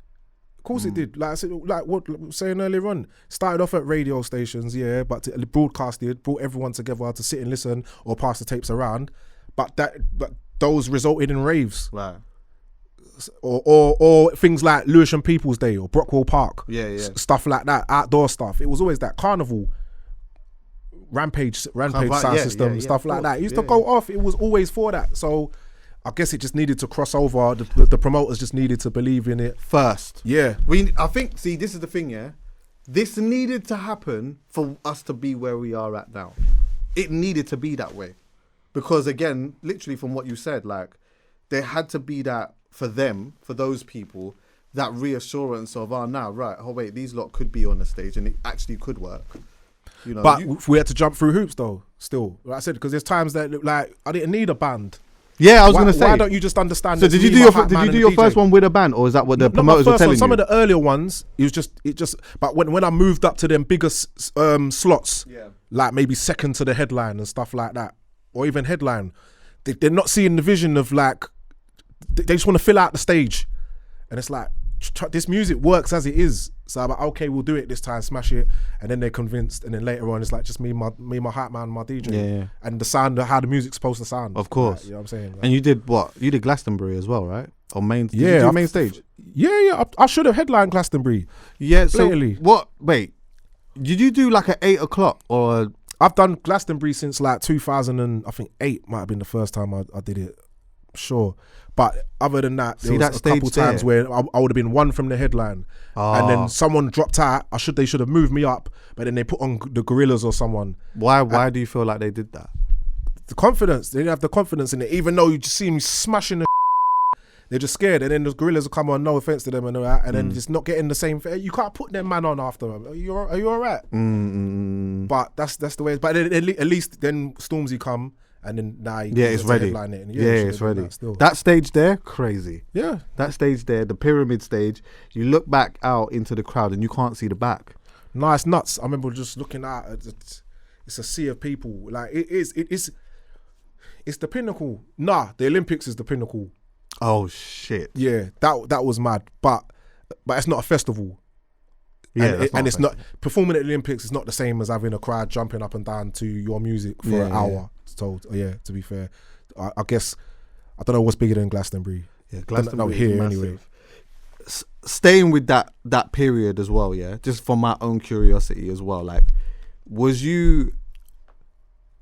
Of course it did. Like I said, like what I was saying earlier on, started off at radio stations, but broadcasted, brought everyone together to sit and listen or pass the tapes around. But those resulted in raves. Right. Or things like Lewisham People's Day or Brockwell Park. Yeah. Stuff like that, outdoor stuff. It was always that. Carnival Rampage Right, sound system and stuff like that. It used to go off. It was always for that. So I guess it just needed to cross over. The promoters just needed to believe in it first. Yeah. I think, see, this is the thing, yeah? This needed to happen for us to be where we are at now. It needed to be that way. Because again, literally from what you said, like, there had to be that for them, for those people, that reassurance of, wait, these lot could be on the stage and it actually could work. You know, but we had to jump through hoops though, still. Like I said, because there's times that, like, I didn't need a band. Yeah, I was going to say. Why don't you just understand? So did you do your first one with a band, or is that what the promoters were telling you? Some of the earlier ones, it just. But when I moved up to them bigger slots, like maybe second to the headline and stuff like that, or even headline, they're not seeing the vision of, like, they just want to fill out the stage, and it's like, this music works as it is. So I'm like, okay, we'll do it this time, smash it, and then they're convinced, and then later on it's like just me, my hype man, my DJ, and the sound, how the music's supposed to sound. Of course, like, you know what I'm saying. Like, and you did what? You did Glastonbury as well, right? Or main? Did you do main stage? I should have headlined Glastonbury. Yeah. Blatantly. So what? Wait, did you do like at 8 o'clock or? I've done Glastonbury since like 2008 might have been the first time I did it. Sure. But other than that, there was a couple times where I would have been one from the headline, and then someone dropped out. They should have moved me up, but then they put on the Gorillas or someone. Why do you feel like they did that? The confidence. They didn't have the confidence in it, even though you just see me smashing the. They're just scared, and then the Gorillas will come on. No offense to them and all that, and then just not getting the same. You can't put them man on after them. Are you all right? But that's the way. But then, at least then Stormzy come. And then now it's ready. It's ready. That stage there, crazy. Yeah. That stage there, the pyramid stage, you look back out into the crowd and you can't see the back. No, it's nuts. I remember just looking out, it's a sea of people. Like, it's the pinnacle. Nah, the Olympics is the pinnacle. Oh shit. Yeah, that was mad. But it's not a festival. Yeah, and it's not performing at the Olympics is not the same as having a crowd jumping up and down to your music for an hour. So to be fair, I guess I don't know what's bigger than Glastonbury. Yeah, Glastonbury here anyway. Staying with that period as well, yeah. Just for my own curiosity as well, like,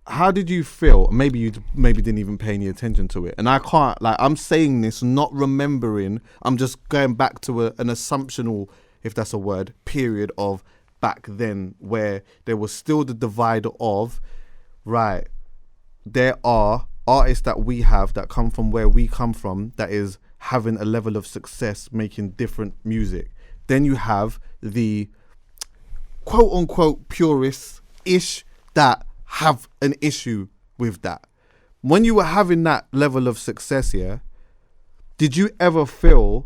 how did you feel? Maybe you didn't even pay any attention to it, and I can't. Like, I'm saying this, not remembering. I'm just going back to an assumptional, if that's a word, period of back then where there was still the divide of, right, there are artists that we have that come from where we come from that is having a level of success making different music. Then you have the quote unquote purists-ish that have an issue with that. When you were having that level of success, yeah, did you ever feel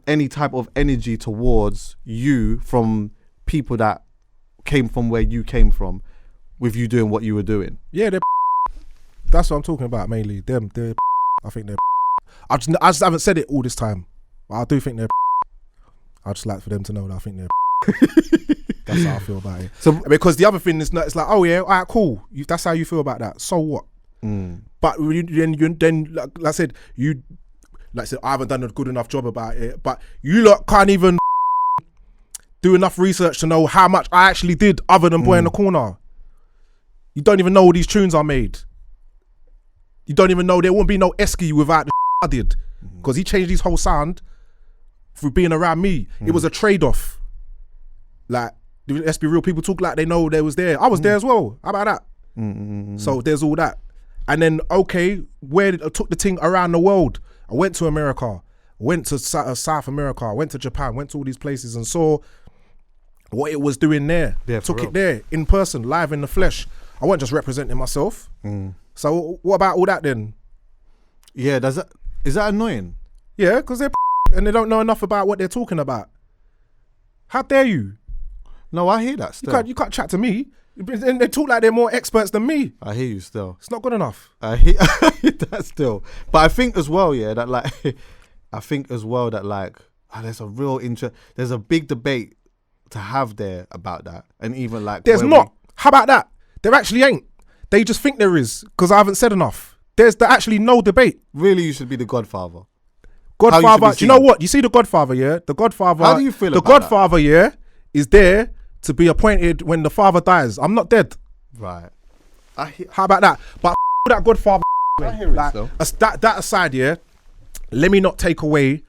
any type of energy towards you from people that came from where you came from with you doing what you were doing? Yeah, that's what I'm talking about mainly. Them, I think they're. I just haven't said it all this time, but I do think they're. I just like for them to know that I think they're. That's how I feel about it. So because the other thing is, it's like, oh yeah, all right, cool. That's how you feel about that. So what? But then, like I said, I haven't done a good enough job about it. But you lot can't even do enough research to know how much I actually did, other than Boy in the Corner. You don't even know all these tunes I made. You don't even know there won't be no Esky without the I did, because he changed his whole sound through being around me. It was a trade-off. Like, let's be real, people talk like they know they was there. I was there as well. How about that? So there's all that. And then, okay, I took the thing around the world. I went to America, went to South America, I went to Japan, went to all these places and saw what it was doing there. Yeah, took it there in person, live in the flesh. I wasn't just representing myself. So what about all that then? Yeah, is that annoying? Yeah, because they're and they don't know enough about what they're talking about. How dare you? No, I hear that still. You can't chat to me. And they talk like they're more experts than me. I hear you still. It's not good enough. I hear that still. But I think as well, yeah, that like, there's a real interest. There's a big debate to have there about that. And even like... There's not. How about that? There actually ain't. They just think there is, because I haven't said enough. There's actually no debate. Really, you should be the Godfather. Godfather, do you know what? You see the Godfather, yeah? The Godfather... How do you feel about that? The Godfather, yeah, is there to be appointed when the father dies. I'm not dead. Right. How about that? But that Godfather. I hear it Like, though. that aside, yeah. Let me not take away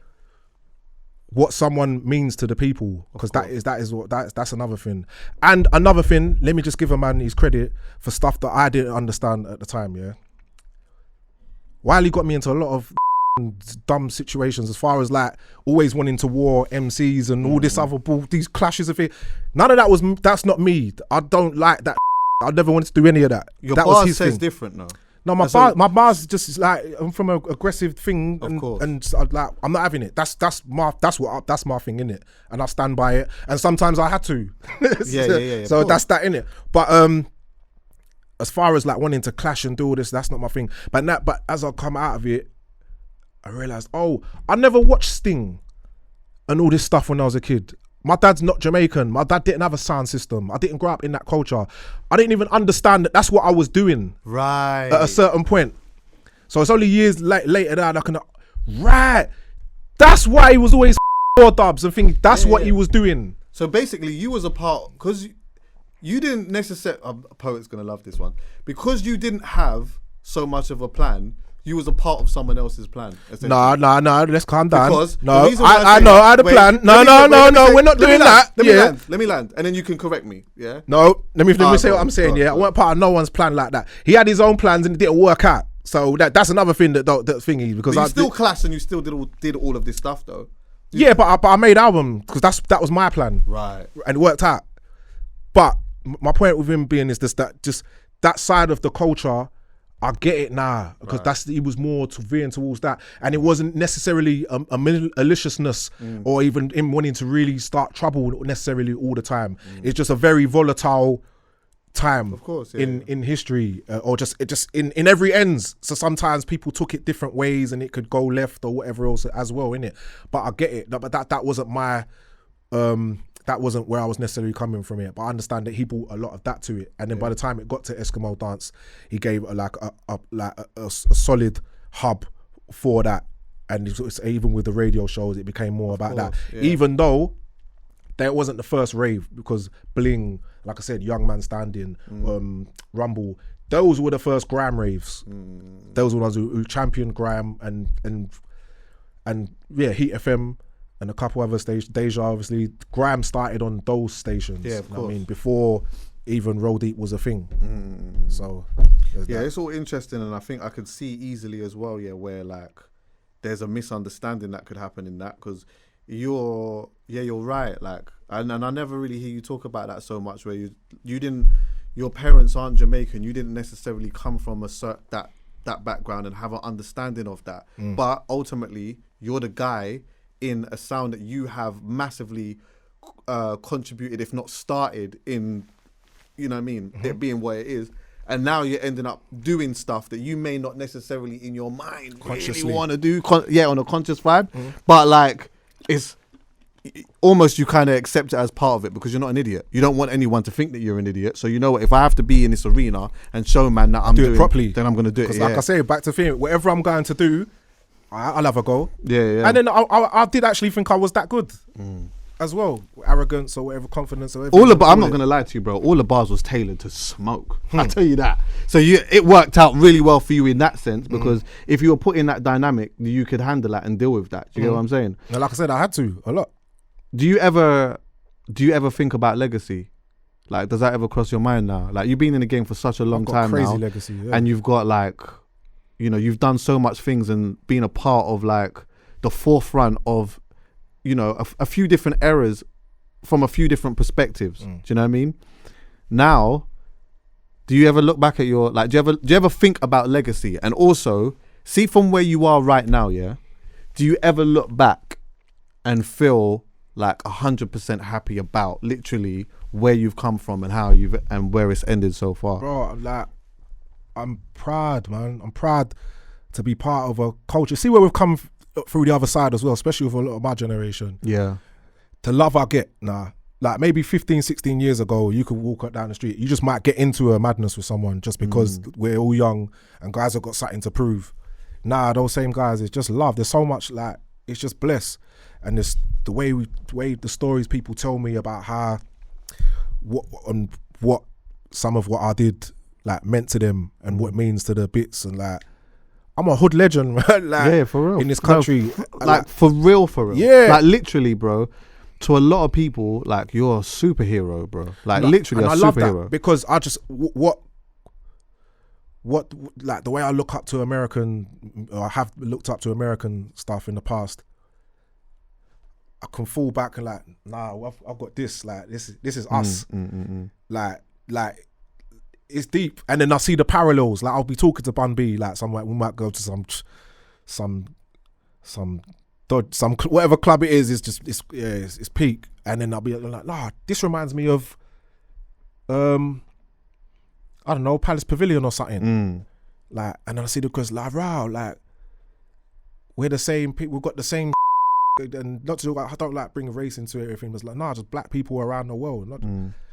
what someone means to the people, because that's another thing. And another thing, let me just give a man his credit for stuff that I didn't understand at the time. Yeah. Wiley got me into a lot of dumb situations, as far as like always wanting to war MCs and all this other bull, these clashes of it. None of that's not me. I don't like that. I never wanted to do any of that. Your that bar was his says thing. different though. No, my bars just like, I'm from an aggressive thing, and like I'm not having it. That's my thing, innit? And I stand by it. And sometimes I had to. Yeah. So that's that, innit? But as far as like wanting to clash and do all this, that's not my thing. But as I come out of it, I realized, I never watched Sting and all this stuff when I was a kid. My dad's not Jamaican. My dad didn't have a sound system. I didn't grow up in that culture. I didn't even understand that that's what I was doing. Right. At a certain point. So it's only years later that I can, right. That's why he was always dubs and thinking that's what he was doing. So basically you was a part, because you didn't necessarily, a poet's going to love this one, because you didn't have so much of a plan, you was a part of someone else's plan. No, let's calm down. Because no, I know I had a plan. No, we're not doing that. Let me land, and then you can correct me. Yeah. No, let me say what I'm saying. Yeah, I wasn't part of no one's plan like that. He had his own plans and it didn't work out. So that's another thing that thingy, because but you still clashed and you still did all of this stuff though. Yeah, but I made album because that was my plan. Right. And it worked out. But my point with him being is that side of the culture. I get it now, because he was more veering towards that, and it wasn't necessarily a maliciousness or even him wanting to really start trouble necessarily all the time. It's just a very volatile time, of course, in history, or just in every ends. So sometimes people took it different ways, and it could go left or whatever else as well, innit? But I get it. But that wasn't my. That wasn't where I was necessarily coming from it, but I understand that he brought a lot of that to it. And then by the time it got to Eskimo Dance, he gave a solid hub for that. And even with the radio shows, it became more about that. Yeah. Even though that wasn't the first rave, because Bling, like I said, Young Man Standing, Rumble, those were the first Grime raves. Those were the ones who championed Grime and Heat FM. And a couple other stations, Deja, obviously. Grime started on those stations. Yeah, of course. I mean, before even Roll Deep was a thing. So, it's all interesting, and I think I could see easily as well, where like there's a misunderstanding that could happen in that, because you're right, like, and I never really hear you talk about that so much, where you didn't, your parents aren't Jamaican, you didn't necessarily come from that background and have an understanding of that, but ultimately you're the guy in a sound that you have massively contributed, if not started in, you know what I mean, it being what it is. And now you're ending up doing stuff that you may not necessarily in your mind really want to do, on a conscious vibe. But like, it's almost, you kind of accept it as part of it, because you're not an idiot. You don't want anyone to think that you're an idiot. So you know what, if I have to be in this arena and show man that I'm doing it properly, then I'm going to do it. Because like I say, back to thing, whatever I'm going to do, I'll have a go. Yeah. And then I did actually think I was that good as well. Arrogance or whatever, confidence or whatever. I'm not going to lie to you, bro. All the bars was tailored to smoke. I tell you that. So it worked out really well for you in that sense, because if you were put in that dynamic, you could handle that and deal with that. Do you get what I'm saying? And like I said, I had to a lot. Do you ever think about legacy? Like, does that ever cross your mind now? Like, you've been in the game for such a long time crazy now. Legacy, yeah. And you've got like, you know, you've done so much things and been a part of like the forefront of, you know, a few different eras from a few different perspectives. Do you know what I mean? Now, do you ever look back at your, like, do you ever think about legacy? And also, see from where you are right now, do you ever look back and feel like 100% happy about literally where you've come from and how and where it's ended so far? Bro, like, I'm proud, man. I'm proud to be part of a culture. See where we've come through the other side as well, especially with a lot of my generation. Yeah. The love I get now. Like maybe 15, 16 years ago, you could walk down the street. You just might get into a madness with someone just because we're all young and guys have got something to prove. Nah, those same guys, it's just love. There's so much, like, it's just bliss. And this, the way the stories people tell me about how what some of what I did like meant to them and what it means to the bits, and like I'm a hood legend, like, yeah, for real. in this country. Like for real. Yeah. Like literally, bro. To a lot of people, like you're a superhero, bro. Like literally a I love superhero. that because I just what like the way I look up to American, or I have looked up to American stuff in the past. I can fall back and like, nah, I've got this. Like this is us. Like it's deep. And then I see the parallels. Like I'll be talking to Bun B. Like somewhere we might go to some whatever club it is. It's just it's peak. And then I'll be like, nah, this reminds me of I don't know, Palace Pavilion or something. Like, and then I see the girls like, wow, like we're the same people. We've got the same. And not to I don't like bring race into everything, but like, nah, just black people around the world. Not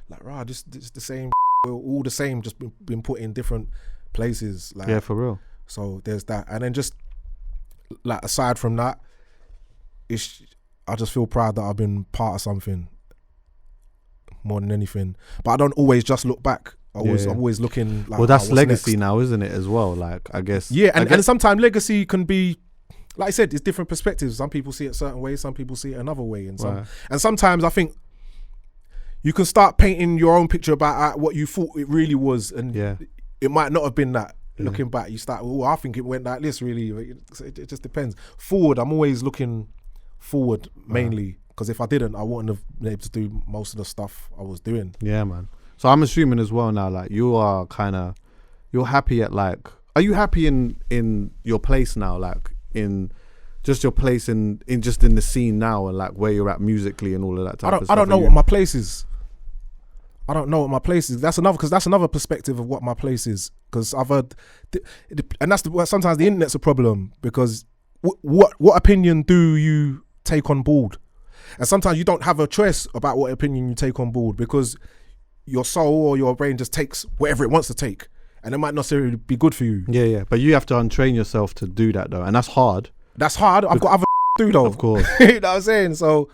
like, rah, this the same. We're all the same, just been put in different places. Like, yeah, for real. So there's that, and then just like aside from that, I just feel proud that I've been part of something more than anything. But I don't always just look back. I'm always looking. Like, well, that's legacy next? Now, isn't it? As well, like I guess. Yeah, and sometimes legacy can be. Like I said, it's different perspectives. Some people see it a certain way, some people see it another way, and sometimes I think you can start painting your own picture about what you thought it really was, and it might not have been that. Looking back, you start, oh, I think it went like this. Really, it just depends. Forward, I'm always looking forward mainly, because if I didn't, I wouldn't have been able to do most of the stuff I was doing. Yeah, man. So I'm assuming as well now, like you're happy at like, are you happy in your place now, like? In just your place in the scene now, and like where you're at musically and all of that type of stuff. I don't know what my place is. I don't know what my place is. That's another perspective of what my place is. Because I've heard, and sometimes the internet's a problem, because what opinion do you take on board? And sometimes you don't have a choice about what opinion you take on board, because your soul or your brain just takes whatever it wants to take. And it might not necessarily be good for you. Yeah. But you have to untrain yourself to do that though. And that's hard. I've got other to do though. Of course. You know what I'm saying? So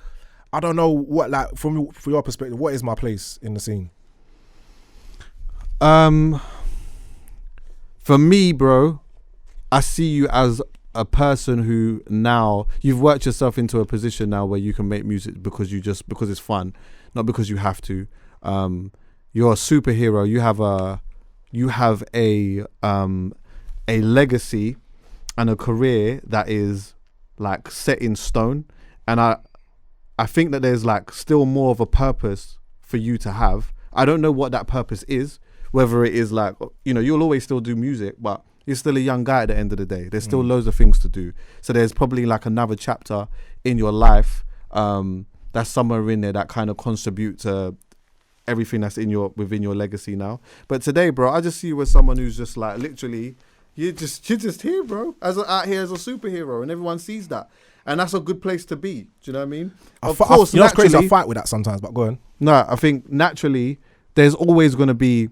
I don't know what, like, from your perspective, what is my place in the scene? For me, bro, I see you as a person who now you've worked yourself into a position now where you can make music because it's fun, not because you have to. You're a superhero. You have a legacy and a career that is like set in stone, and I think that there's like still more of a purpose for you to have. I don't know what that purpose is, whether it is like, you know, you'll always still do music, but you're still a young guy at the end of the day. There's still loads of things to do. So there's probably like another chapter in your life that's somewhere in there that kind of contribute to everything that's within your legacy now. But today, bro, I just see you as someone who's just like literally, you're just here, bro, out here as a superhero, and everyone sees that, and that's a good place to be. Do you know what I mean? Of course, you know, it's crazy. I fight with that sometimes, but go on. No, I think naturally there's always going to be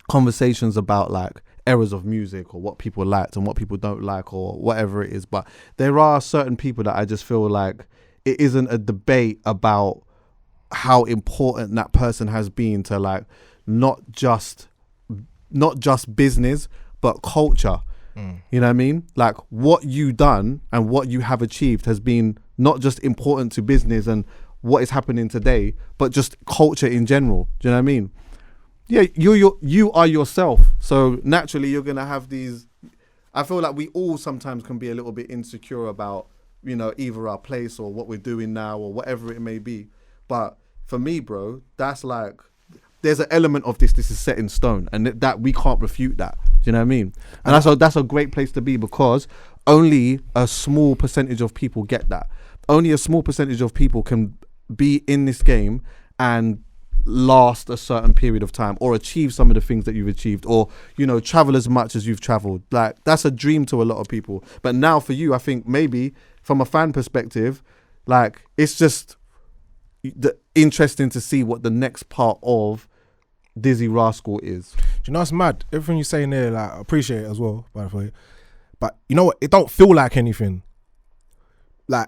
conversations about like eras of music or what people liked and what people don't like or whatever it is. But there are certain people that I just feel like it isn't a debate about how important that person has been to like not just business but culture. You know what I mean? Like what you done and what you have achieved has been not just important to business and what is happening today, but just culture in general. Do you know what I mean? Yeah, you are yourself. So naturally you're gonna have these. I feel like we all sometimes can be a little bit insecure about, you know, either our place or what we're doing now or whatever it may be. But for me, bro, that's like, there's an element of this is set in stone, and that we can't refute that. Do you know what I mean? And that's a great place to be, because only a small percentage of people get that. Only a small percentage of people can be in this game and last a certain period of time or achieve some of the things that you've achieved, or, you know, travel as much as you've traveled. Like that's a dream to a lot of people. But now for you, I think maybe from a fan perspective, like it's just interesting to see what the next part of Dizzee Rascal is. Do you know, it's mad. Everything you're saying there, like, I appreciate it as well, by the way. But you know what? It don't feel like anything. Like,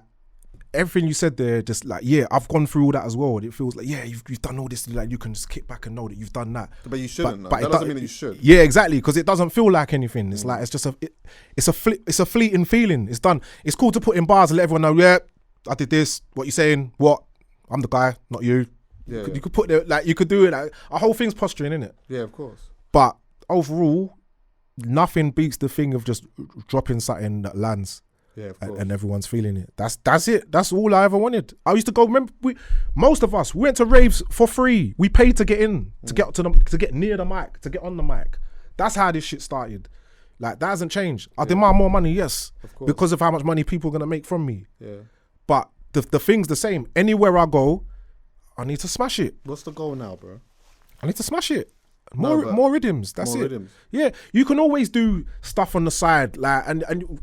everything you said there, just like, yeah, I've gone through all that as well. And it feels like, yeah, you've done all this. Like, you can just kick back and know that you've done that. But you shouldn't. But that doesn't mean that you should. Yeah, exactly. Because it doesn't feel like anything. It's like, it's just it's a fleeting feeling. It's done. It's cool to put in bars and let everyone know, yeah, I did this. What you saying? What? I'm the guy, not you. Yeah, you could put there, like, you could do it. Like, a whole thing's posturing, innit? Yeah, of course. But overall, nothing beats the thing of just dropping something that lands. Yeah, of course. And everyone's feeling it. That's it. That's all I ever wanted. I used to go. Remember, most of us went to raves for free. We paid to get in, to get to get near the mic, to get on the mic. That's how this shit started. Like, that hasn't changed. I demand more money, yes, of course, because of how much money people are gonna make from me. Yeah. But the thing's the same. Anywhere I go, I need to smash it. What's the goal now, bro? I need to smash it. More rhythms. That's more it. Rhythms. Yeah, you can always do stuff on the side, like, and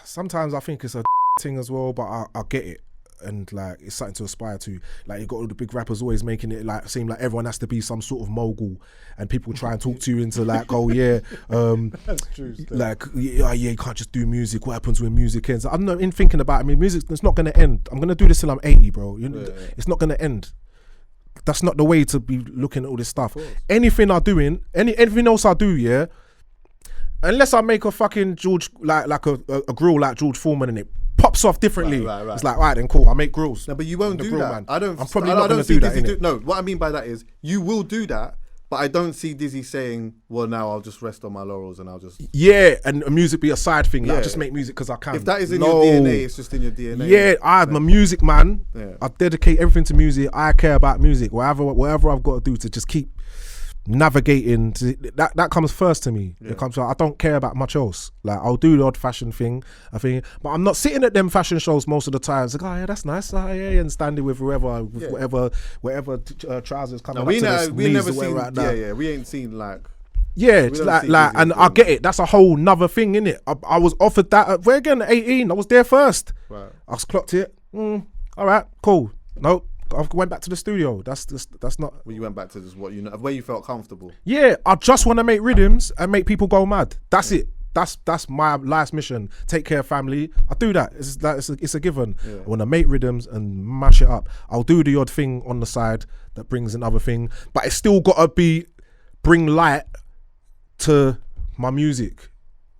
sometimes I think it's a thing as well, but I get it, and like, it's something to aspire to. Like, you got all the big rappers always making it like seem like everyone has to be some sort of mogul, and people try and talk to you into like, oh yeah, that's true. Like, yeah, you can't just do music. What happens when music ends? I'm not in thinking about it. I mean, music, it's not gonna end. I'm gonna do this till I'm 80, bro. It's not gonna end. That's not the way to be looking at all this stuff. Anything I do anything else I do, yeah. Unless I make a fucking George, like a grill like George Foreman, and it pops off differently. Right. It's like, right then, cool, I make grills. No, but you won't do that. Man. I'm probably not going to do that. No, what I mean by that is, you will do that, but I don't see Dizzee saying, well, now I'll just rest on my laurels and I'll just... Yeah, and music be a side thing. Like, I just make music because I can. If that is in your DNA, it's just in your DNA. Yeah, I'm a music man. Yeah. I dedicate everything to music. I care about music. Whatever I've got to do to just keep navigating, that comes first to me. It comes. I don't care about much else. Like, I'll do the odd fashion thing, but I'm not sitting at them fashion shows most of the time. It's like, oh yeah, that's nice. Oh, yeah, and standing with whatever trousers coming up to the we knees never or seen. right now. We ain't seen like. Yeah, it's like, and I get it. That's a whole nother thing, innit? I was offered that. Where again? 18. I was there first. Right. I clocked it. All right, cool. Nope. I went back to the studio. That's not. Well, you went back to just what you know, where you felt comfortable. Yeah, I just want to make rhythms and make people go mad. That's it. That's my life's mission. Take care of family. I do that. It's a given. Yeah. I want to make rhythms and mash it up. I'll do the odd thing on the side that brings another thing, but it's still got to bring light to my music,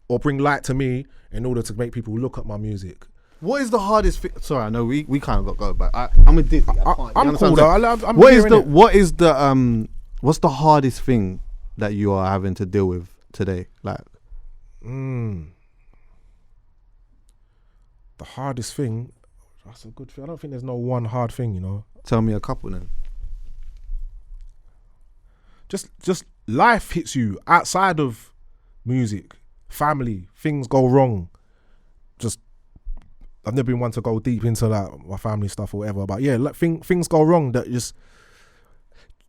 or bring light to me in order to make people look at my music. What is the hardest thing? Sorry, I know we kind of got to go back. I'm a Dizzee. I'm cool though. What's the hardest thing that you are having to deal with today? Like, the hardest thing. That's a good thing. I don't think there's no one hard thing, you know. Tell me a couple then. Just life hits you outside of music, family, things go wrong. I've never been one to go deep into like my family stuff or whatever, but yeah, like things go wrong that just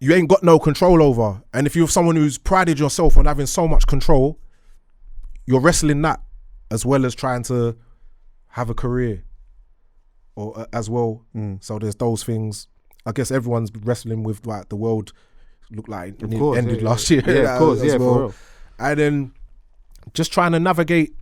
you ain't got no control over. And if you're someone who's prided yourself on having so much control, you're wrestling that as well as trying to have a career or as well. So there's those things. I guess everyone's wrestling with like the world looked like it ended last year. Yeah, of course, yeah, for real. And then just trying to navigate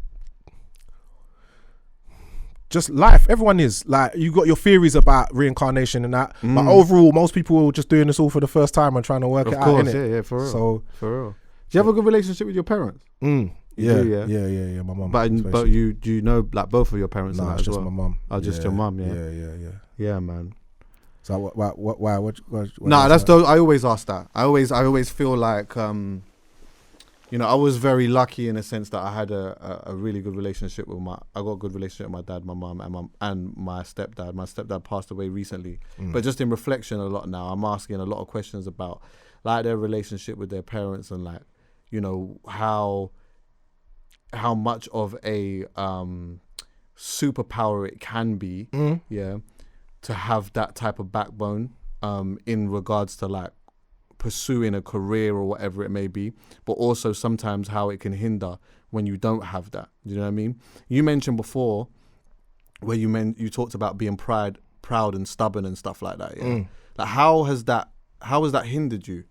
just life. Everyone is like, you got your theories about reincarnation and that, but overall most people are just doing this all for the first time and trying to work it out, innit? Yeah, for real. So for real. Do you have a good relationship with your parents? Yeah, my mum. But you do you know like both of your parents? No, it's just my mum. Oh, just your mum. Yeah, man. So why? Nah, that's the. I always ask that. I always feel like you know, I was very lucky in a sense that I had a really good relationship with I got a good relationship with my dad, my mum, and my stepdad. My stepdad passed away recently, but just in reflection a lot now, I'm asking a lot of questions about like their relationship with their parents and like, you know, how much of a superpower it can be, to have that type of backbone in regards to like pursuing a career or whatever it may be, but also sometimes how it can hinder when you don't have that. You know what I mean? You mentioned before where you talked about being proud and stubborn and stuff like that. Yeah. Like how has that hindered you?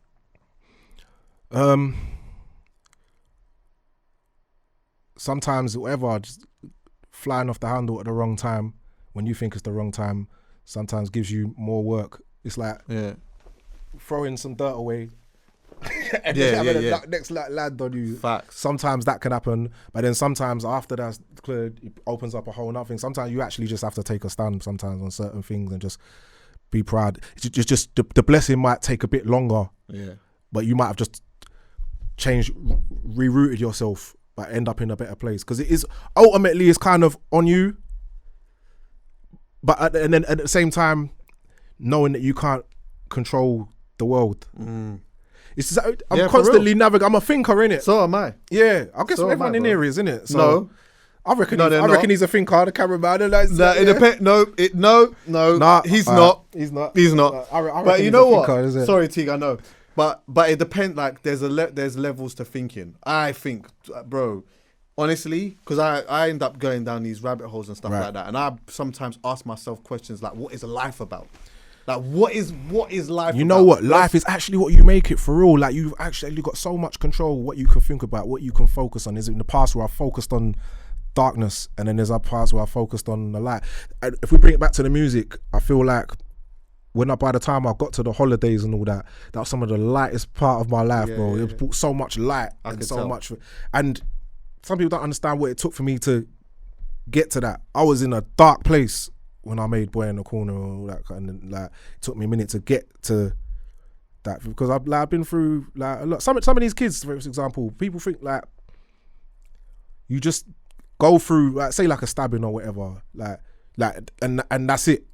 Sometimes whatever, just flying off the handle at the wrong time, when you think it's the wrong time, sometimes gives you more work. It's like throwing some dirt away and just having the next land on you. Facts. Sometimes that can happen, but then sometimes after that's cleared, it opens up a whole nother thing. Sometimes you actually just have to take a stand sometimes on certain things and just be proud. It's just the blessing might take a bit longer, but you might have just changed, rerouted yourself, but end up in a better place. Because it is ultimately, it's kind of on you, but and then at the same time, knowing that you can't control the world. It's just, I'm constantly navigating. I'm a thinker, innit? So am I. Yeah, I guess everyone in here is, innit? So no. I reckon he's a thinker, the cameraman. Like, it depends. No, he's not. He's not. I but you know what? Thinker, sorry, Teague, I know. But it depends. Like there's levels to thinking. I think, bro, honestly, because I end up going down these rabbit holes and stuff like that, and I sometimes ask myself questions like, what is life about? Like, what is life? You know what? Life is actually what you make it for real. Like, you've actually got so much control. What you can think about, what you can focus on. Is in the past where I focused on darkness, and then there's other parts where I focused on the light. And if we bring it back to the music, I feel like by the time I got to the holidays and all that, that was some of the lightest part of my life, bro. It brought so much light and so much. And some people don't understand what it took for me to get to that. I was in a dark place when I made Boy in the Corner and all that kind of, like, it took me a minute to get to that, because I've been through like a lot. Some of these kids, for example, people think like you just go through, like, say like a stabbing or whatever, like and that's it.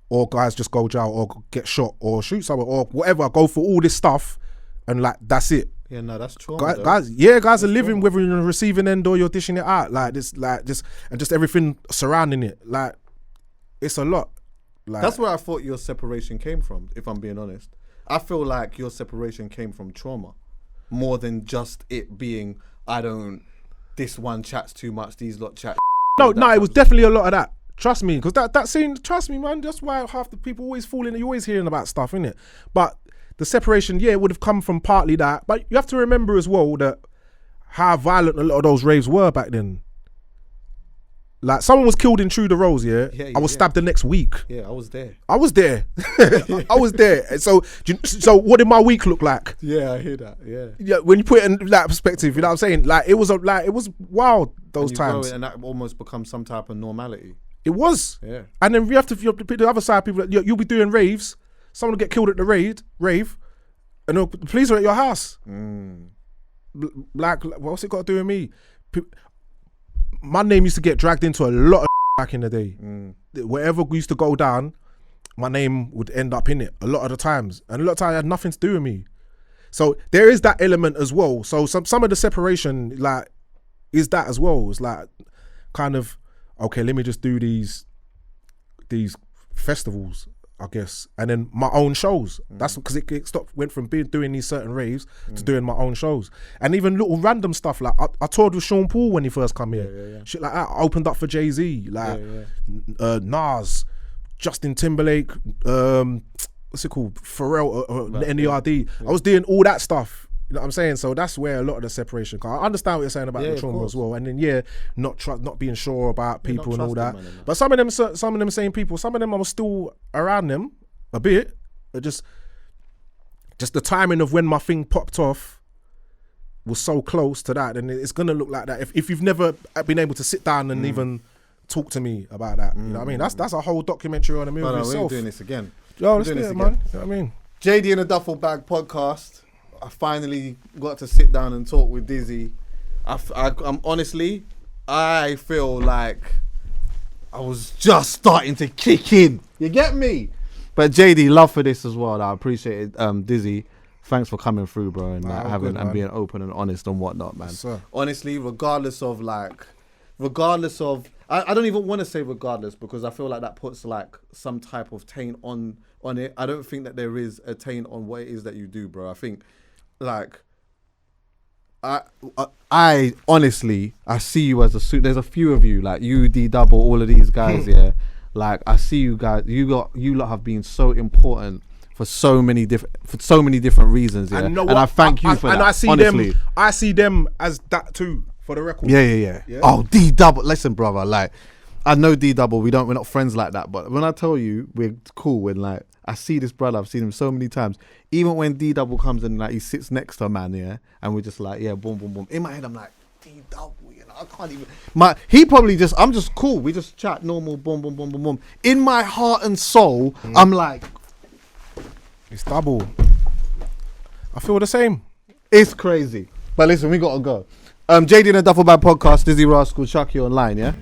Or guys just go jail or get shot or shoot someone or whatever, go for all this stuff and like that's it. Yeah, no, that's trauma. Guys are living, whether you're in the receiving end or you're dishing it out, like this, and just everything surrounding it. Like, it's a lot. Like, that's where I thought your separation came from, if I'm being honest. I feel like your separation came from trauma more than just it being, this one chats too much, these lot chat. No, it was definitely a lot of that. Trust me, because that scene, trust me, man, that's why half the people always fall in, you're always hearing about stuff, innit? But the separation, it would have come from partly that. But you have to remember as well that how violent a lot of those raves were back then. Like, someone was killed in True the Rose, I was stabbed the next week. Yeah, I was there. I was there. So what did my week look like? Yeah, I hear that. Yeah, when you put it in that perspective, you know what I'm saying? Like, it was wild those times. And that almost becomes some type of normality. It was. Yeah. And then you have to put the other side, people, you'll be doing raves, someone will get killed at the rave, and the police are at your house. Like, what's it got to do with me? My name used to get dragged into a lot of back in the day. Wherever we used to go down, my name would end up in it a lot of the times. And a lot of times it had nothing to do with me. So there is that element as well. So some of the separation, like, is that as well. It's like, kind of, okay, let me just do these festivals, I guess, and then my own shows. That's because it went from doing these certain raves to doing my own shows, and even little random stuff like I toured with Sean Paul when he first come here, shit like that. I opened up for Jay-Z, like Nas, Justin Timberlake, what's it called, Pharrell, NERD. I was doing all that stuff. You know what I'm saying? So that's where a lot of the separation comes. I understand what you're saying about the trauma as well, and then not being sure about people and all that. But some of them same people, some of them I was still around them a bit. Just the timing of when my thing popped off was so close to that, and it's gonna look like that if you've never been able to sit down and even talk to me about that. You know what I mean? That's a whole documentary on a movie itself. We're doing this again. Yo, let's do it, man. You know what I mean? JD in the Duffle Bag podcast. I finally got to sit down and talk with Dizzee. I'm honestly, I feel like I was just starting to kick in. You get me? But JD, love for this as well. I appreciate it. Dizzee, thanks for coming through, bro, and and being open and honest and whatnot, man. Yes, honestly, regardless of, I don't even want to say regardless, because I feel like that puts like some type of taint on it. I don't think that there is a taint on what it is that you do, bro. I think, like, I honestly, I see you as there's a few of you, like you, D Double, all of these guys, like I see you guys, you lot have been so important for so many different reasons, and I thank you for that. And I see them as that too, for the record. Yeah. Oh, D Double, listen, brother, like, I know D Double. We're not friends like that. But when I tell you we're cool, when like I see this brother, I've seen him so many times. Even when D Double comes and like he sits next to a man, yeah, and we're just like, yeah, boom, boom, boom. In my head, I'm like, D Double, you know, I can't even. He probably just. I'm just cool. We just chat normal, boom, boom, boom, boom, boom. In my heart and soul, I'm like, it's Double. I feel the same. It's crazy. But listen, we gotta go. JD and the Duffle Bag podcast, Dizzee Rascal, Chuckie Online, yeah.